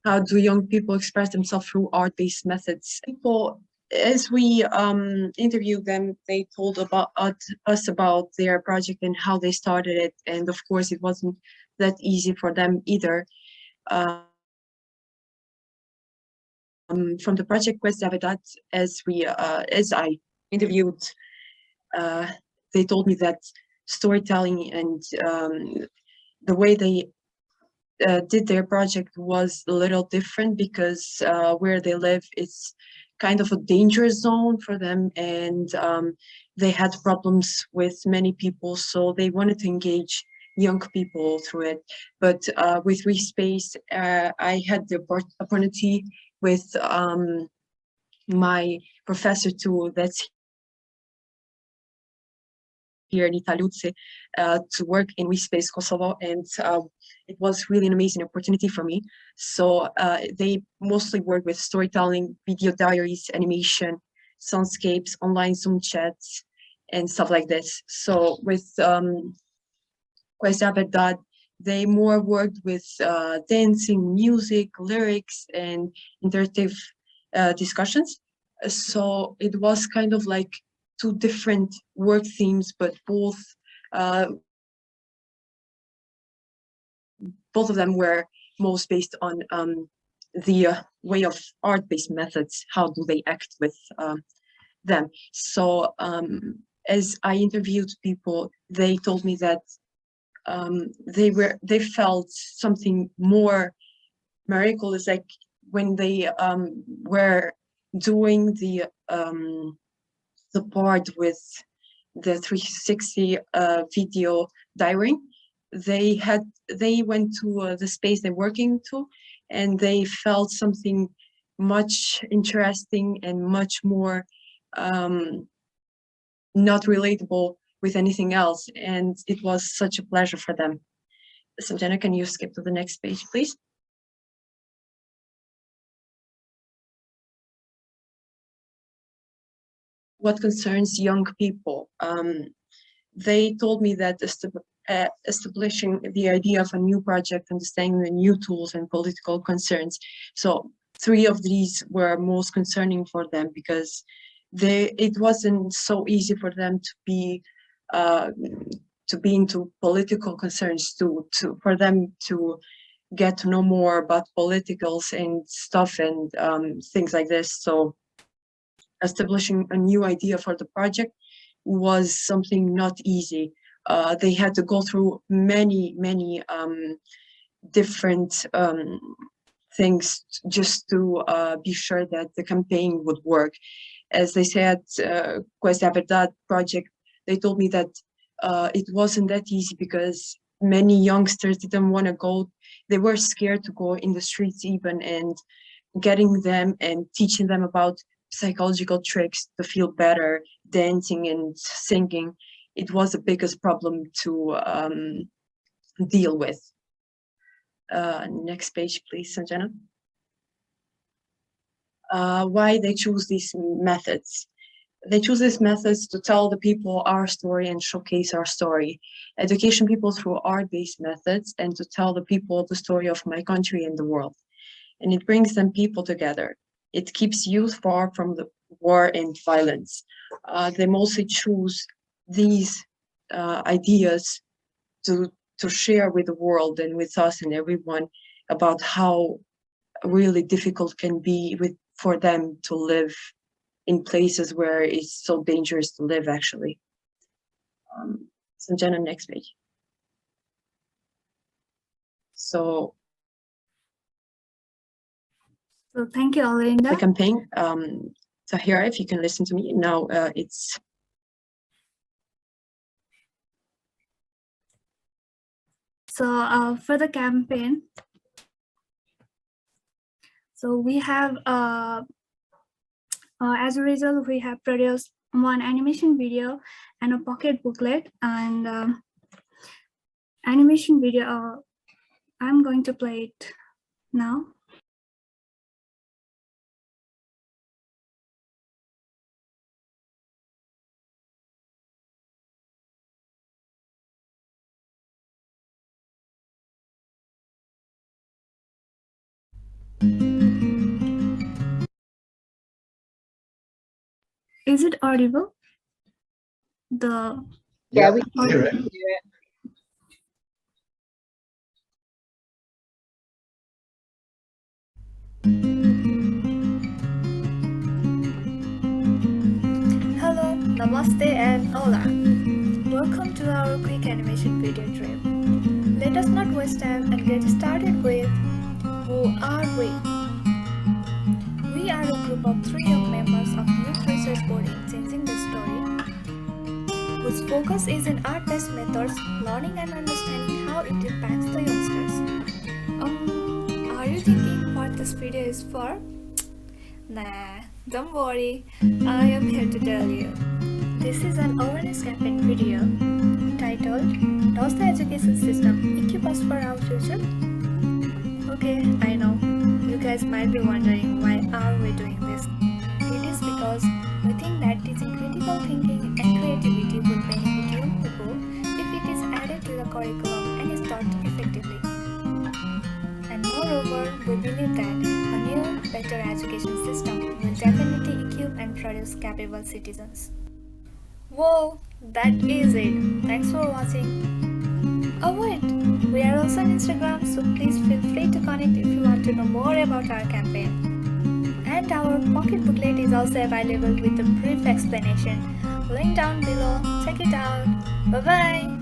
how do young people express themselves through art-based methods? People, as we interviewed them, they told us about their project and how they started it. And of course, it wasn't that easy for them either. From the project Quest de Verdad, as I interviewed, they told me that storytelling and the way they did their project was a little different because where they live is kind of a danger zone for them, and they had problems with many people, so they wanted to engage young people through it. But with Respace, I had the opportunity with my professor too, that's here in Italuce, to work in Respace Kosovo, and it was really an amazing opportunity for me. So they mostly work with storytelling, video diaries, animation, soundscapes, online Zoom chats, and stuff like this. So with Quest de Verdad, they more worked with dancing, music, lyrics, and interactive discussions. So it was kind of like two different work themes, but both of them were most based on the way of art-based methods. How do they act with them? So as I interviewed people, they told me that they felt something more miraculous, like when they were doing the part with the 360 video diary. They went to the space they're working to, and they felt something much interesting and much more not relatable with anything else, and it was such a pleasure for them. Samjhana, can you skip to the next page, please? What concerns young people? They told me that establishing the idea of a new project, understanding the new tools and political concerns. So 3 of these were most concerning for them because it wasn't so easy for them to be into political concerns, for them to get to know more about politicals and stuff and things like this. So establishing a new idea for the project was something not easy. They had to go through many different things just to be sure that the campaign would work. As they said, Quest de Verdad project, they told me that it wasn't that easy because many youngsters didn't want to go. They were scared to go in the streets even, and getting them and teaching them about psychological tricks to feel better, dancing and singing, it was the biggest problem to deal with. Next page, please, Samjhana. Why they choose these methods? They choose these methods to tell the people our story and showcase our story. Education people through art-based methods, and to tell the people the story of my country and the world. And it brings them people together. It keeps youth far from the war and violence. They mostly choose these ideas to share with the world and with us and everyone about how really difficult can be for them to live in places where it's so dangerous to live, actually. Samjhana, next page. So thank you, Arlinda. the campaign, Taahirah, if you can listen to me now, it's so for the campaign, so we have as a result, we have produced one animation video and a pocket booklet. And animation video, I'm going to play it now. Is it audible? Yeah, we can hear it. Hello, namaste and hola. Welcome to our quick animation video trip. Let us not waste time and get started with who are we? We are a group of 3 young members of Youth Research Board in Changing the Story, whose focus is in art-based methods, learning and understanding how it impacts the youngsters. Are you thinking what this video is for? Nah, don't worry, I am here to tell you. This is an awareness campaign video titled, Does the Education System Equip Us for Our Future? Okay, I know, you guys might be wondering why are we doing this. It is because we think that teaching critical thinking and creativity will benefit young people if it is added to the curriculum and is taught effectively. And moreover, we believe that a new, better education system will definitely equip and produce capable citizens. Whoa, that is it. Thanks for watching. Oh wait, we are also on Instagram, so please feel free to connect if you want to know more about our campaign. And our pocket booklet is also available with a brief explanation. Link down below. Check it out. Bye bye.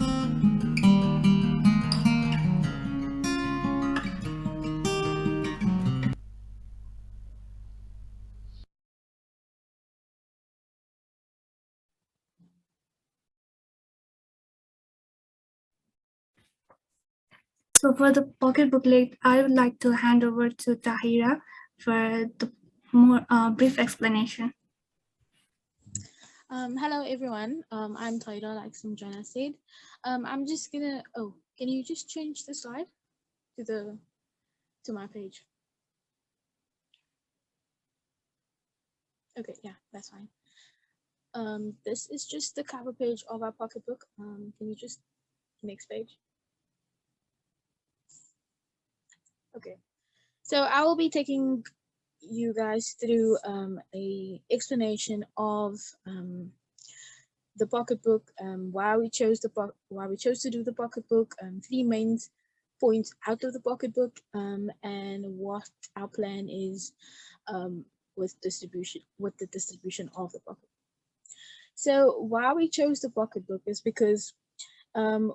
So for the pocket booklet, I would like to hand over to Taahirah for the more brief explanation. Hello everyone, I'm Taahirah, like Samjhana said. I'm just gonna, can you just change the slide to my page? Okay, yeah, that's fine. This is just the cover page of our pocketbook. Can you just, next page? Okay, so I will be taking you guys through a explanation of the pocketbook, why we chose to do the pocketbook, 3 main points out of the pocketbook, and what our plan is with the distribution of the pocketbook. So why we chose the pocketbook is because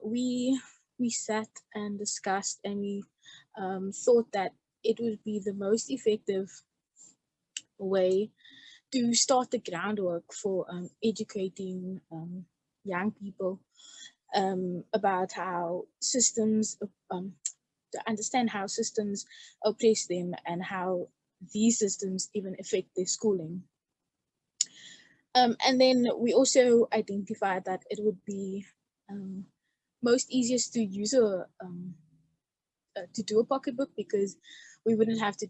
we sat and discussed, and we thought that it would be the most effective way to start the groundwork for educating young people about how systems, to understand how systems oppress them and how these systems even affect their schooling. And then we also identified that it would be most easiest to use to do a pocketbook, because we wouldn't have to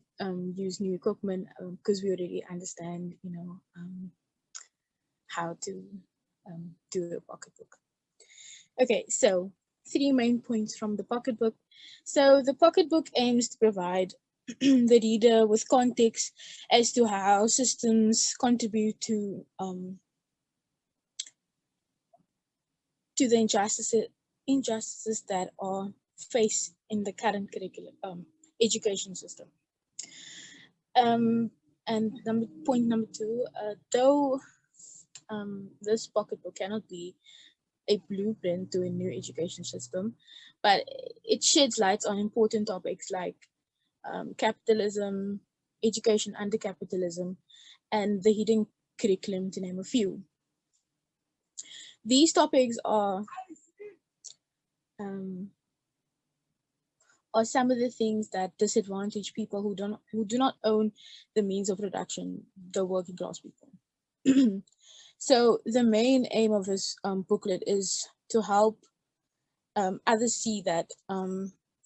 use new equipment, because we already understand, you know, how to do a pocketbook. Okay, so 3 main points from the pocketbook. So the pocketbook aims to provide the reader with context as to how systems contribute to the injustices that are faced in the current curriculum education system. And point number two, though this pocketbook cannot be a blueprint to a new education system, but it sheds light on important topics like capitalism, education under capitalism, and the hidden curriculum, to name a few. These topics are some of the things that disadvantage people who do not own the means of production, the working class people. So the main aim of this booklet is to help others see that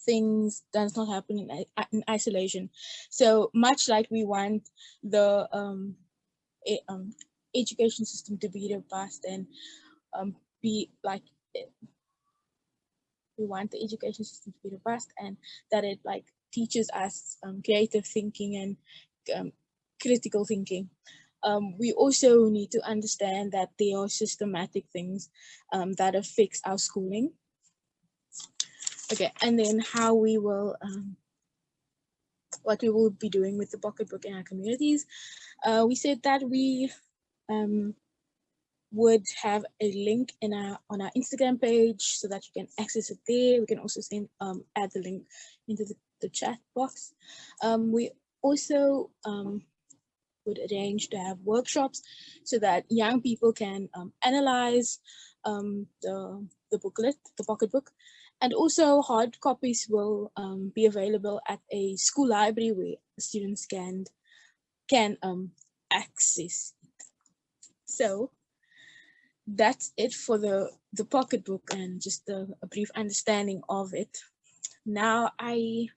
things does not happen in isolation. So much like we want the education system to be robust and be like, we want the education system to be robust and that it like teaches us creative thinking and critical thinking. We also need to understand that there are systematic things that affects our schooling. Okay, and then how we will, what we will be doing with the pocketbook in our communities. We said that we would have a link in on our Instagram page so that you can access it there. We can also send add the link into the chat box. We also would arrange to have workshops so that young people can analyze the booklet, the pocketbook, and also hard copies will be available at a school library where students can access it. So that's it for the pocketbook and just a brief understanding of it. Now I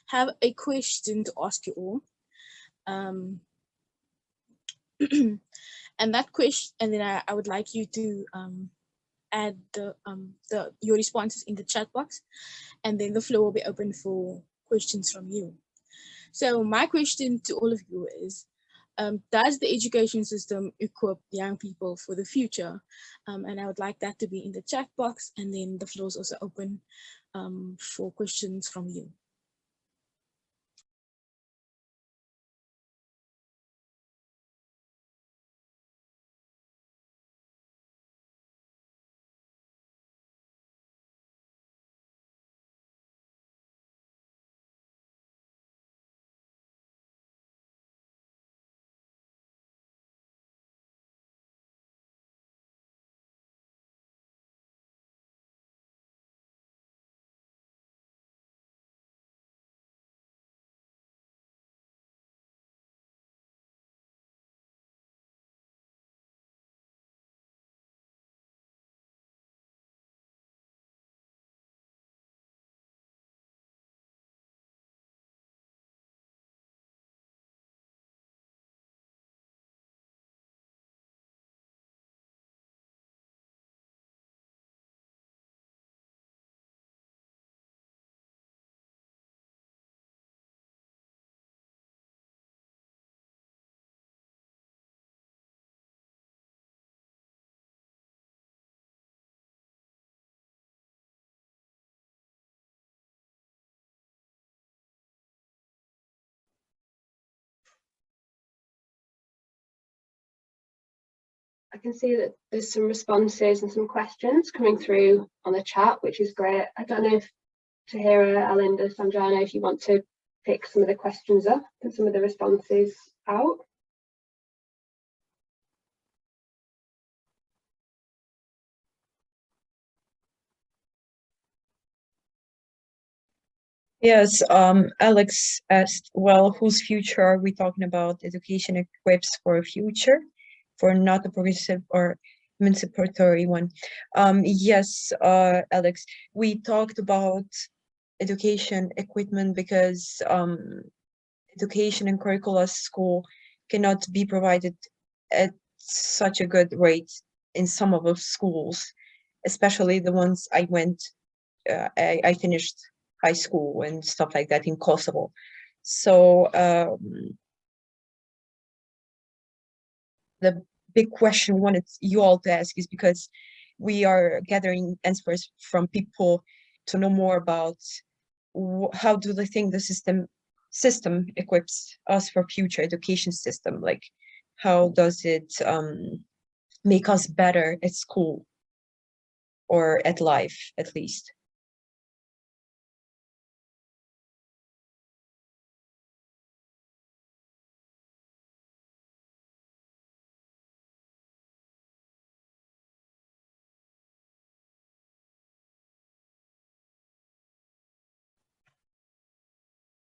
have a question to ask you all. And that question, and then I would like you to add your responses in the chat box, and then the floor will be open for questions from you. So my question to all of you is, does the education system equip young people for the future? And I would like that to be in the chat box, and then the floor is also open for questions from you. I can see that there's some responses and some questions coming through on the chat, which is great. I don't know if Taahirah, Arlinda, Samjhhana, if you want to pick some of the questions up and some of the responses out. Yes, Alex asked, well, whose future are we talking about? Education equips for a future, for not a progressive or emancipatory one. Yes, Alex, we talked about education equipment because education and curricula school cannot be provided at such a good rate in some of the schools, especially the ones I went, I finished high school and stuff like that in Kosovo. So the big question we wanted you all to ask is, because we are gathering answers from people to know more about how do they think the system equips us for future education system, like how does it make us better at school or at life, at least.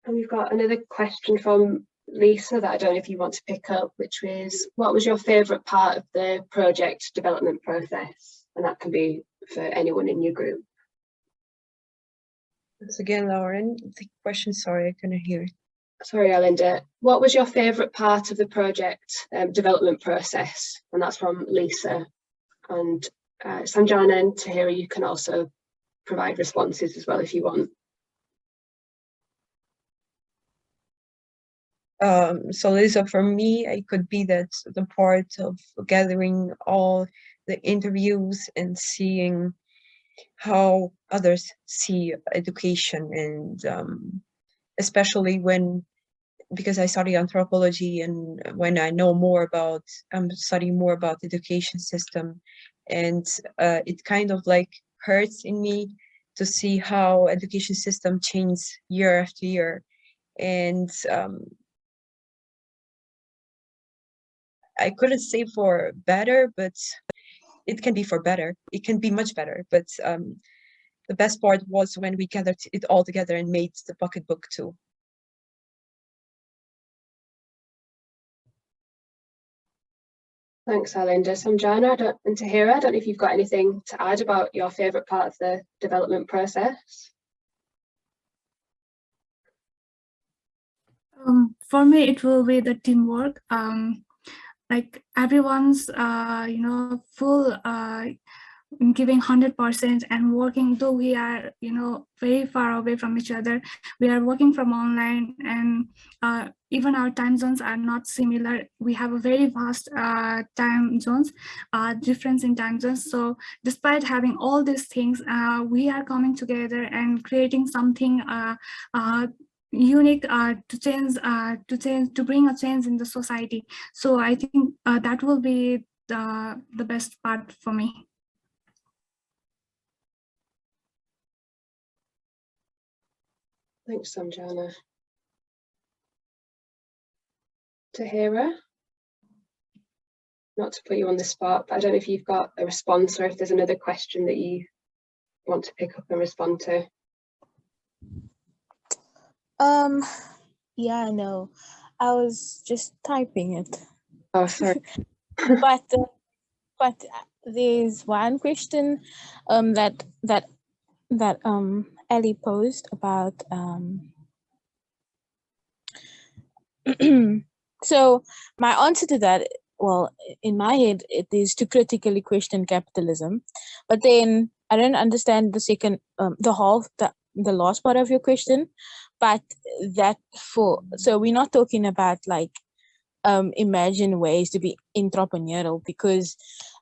And we've got another question from Lisa that I don't know if you want to pick up, which was, what was your favourite part of the project development process? And that can be for anyone in your group. Once again, Lauren, the question, sorry, I couldn't hear it. Sorry, Arlinda. What was your favourite part of the project development process? And that's from Lisa. And Samjhana and Taahirah, you can also provide responses as well if you want. So Lisa, for me, it could be that the part of gathering all the interviews and seeing how others see education, and especially because I study anthropology, and when I know more about, I'm studying more about the education system, and it kind of like hurts in me to see how education system changes year after year. And I couldn't say for better, but it can be for better. It can be much better. But the best part was when we gathered it all together and made the pocketbook too. Thanks, Arlinda. Samjhana and Taahirah, I don't know if you've got anything to add about your favourite part of the development process. For me, it will be the teamwork. Like everyone's, full giving 100% and working, though we are, very far away from each other. We are working from online, and even our time zones are not similar. We have a very vast time zones, difference in time zones. So despite having all these things, we are coming together and creating something unique to bring a change in the society. So I think that will be the best part for me. Thanks, Samjhana. Taahirah, not to put you on the spot, but I don't know if you've got a response or if there's another question that you want to pick up and respond to. Yeah, no, I was just typing it. Oh, sorry. but there's one question that Ellie posed about so my answer to that, well, in my head, it is to critically question capitalism, but then I don't understand the second the last part of your question. But so we're not talking about like imagine ways to be entrepreneurial, because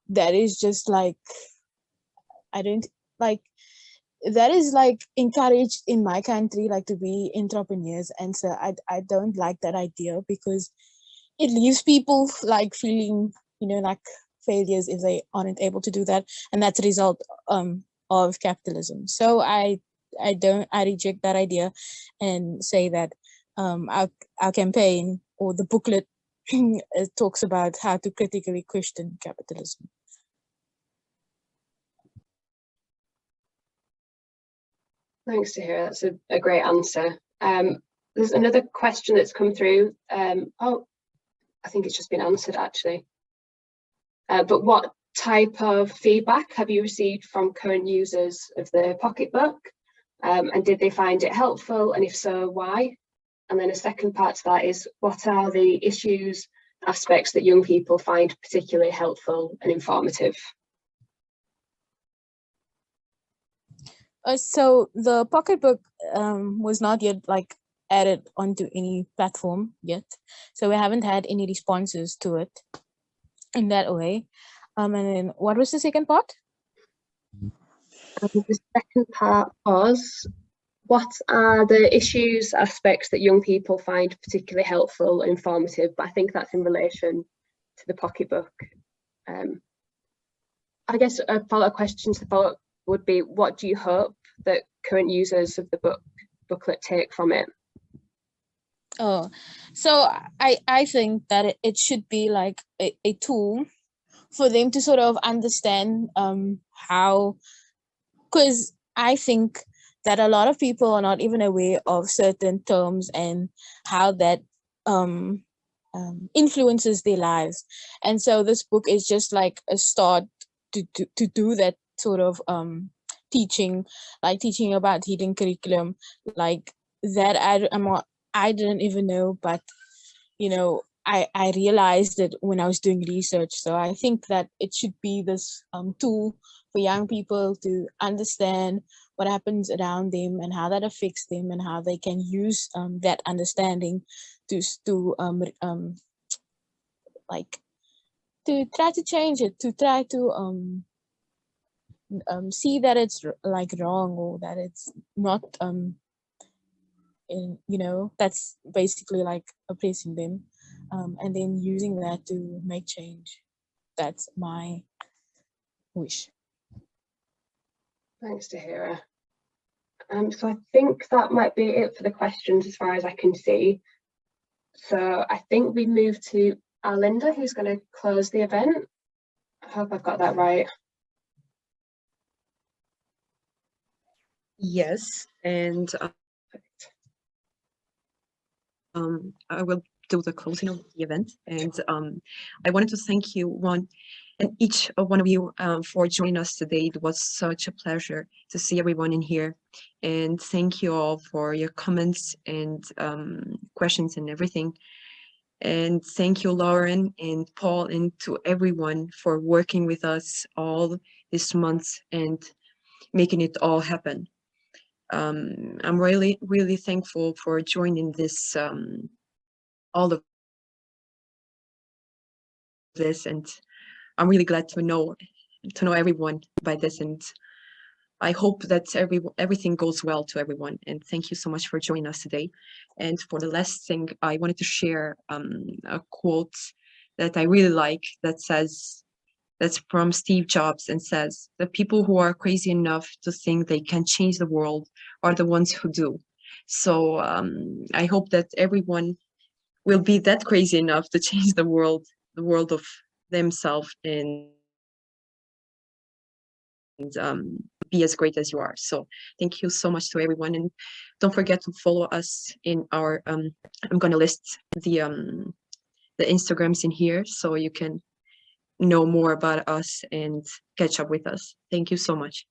that is just like, I don't like, that is like encouraged in my country, like to be entrepreneurs. And so I don't like that idea, because it leaves people like feeling, like failures if they aren't able to do that. And that's a result of capitalism. So I reject that idea and say that our campaign or the booklet talks about how to critically question capitalism. Thanks, Taahirah. That's a great answer. There's another question that's come through. Oh, I think it's just been answered actually. But what type of feedback have you received from current users of the pocketbook? And did they find it helpful? And if so, why? And then a second part to that is, what are the issues, aspects that young people find particularly helpful and informative? So the pocketbook was not yet like added onto any platform yet. So we haven't had any responses to it in that way. And then what was the second part? The second part was, what are the issues, aspects that young people find particularly helpful and informative? But I think that's in relation to the pocketbook. I guess a follow-up question to follow up would be, what do you hope that current users of the booklet take from it? Oh, so I think that it should be like a tool for them to sort of understand how, because I think that a lot of people are not even aware of certain terms and how that influences their lives. And so this book is just like a start to do that sort of teaching, like teaching about hidden curriculum, like that I didn't even know, but you know, I realized it when I was doing research. So I think that it should be this tool for young people to understand what happens around them and how that affects them and how they can use that understanding to like to try to change it, to try to see that it's like wrong or that it's not you know, that's basically like oppressing them, and then using that to make change. That's my wish. Thanks, Taahirah. So I think that might be it for the questions as far as I can see. So I think we move to Arlinda, who's going to close the event. I hope I've got that right. Yes, and I will do the closing of the event. And I wanted to thank you each one of you for joining us today. It was such a pleasure to see everyone in here. And thank you all for your comments and questions and everything. And thank you, Lauren and Paul, and to everyone for working with us all this month and making it all happen. I'm really, really thankful for joining this, all of this, and I'm really glad to know everyone by this, and I hope that everything goes well to everyone. And thank you so much for joining us today. And for the last thing, I wanted to share a quote that I really like that's from Steve Jobs, and says, "The people who are crazy enough to think they can change the world are the ones who do." So I hope that everyone will be that crazy enough to change the world of themselves, and be as great as you are. So thank you so much to everyone, and don't forget to follow us in our I'm going to list the Instagrams in here so you can know more about us and catch up with us. Thank you so much.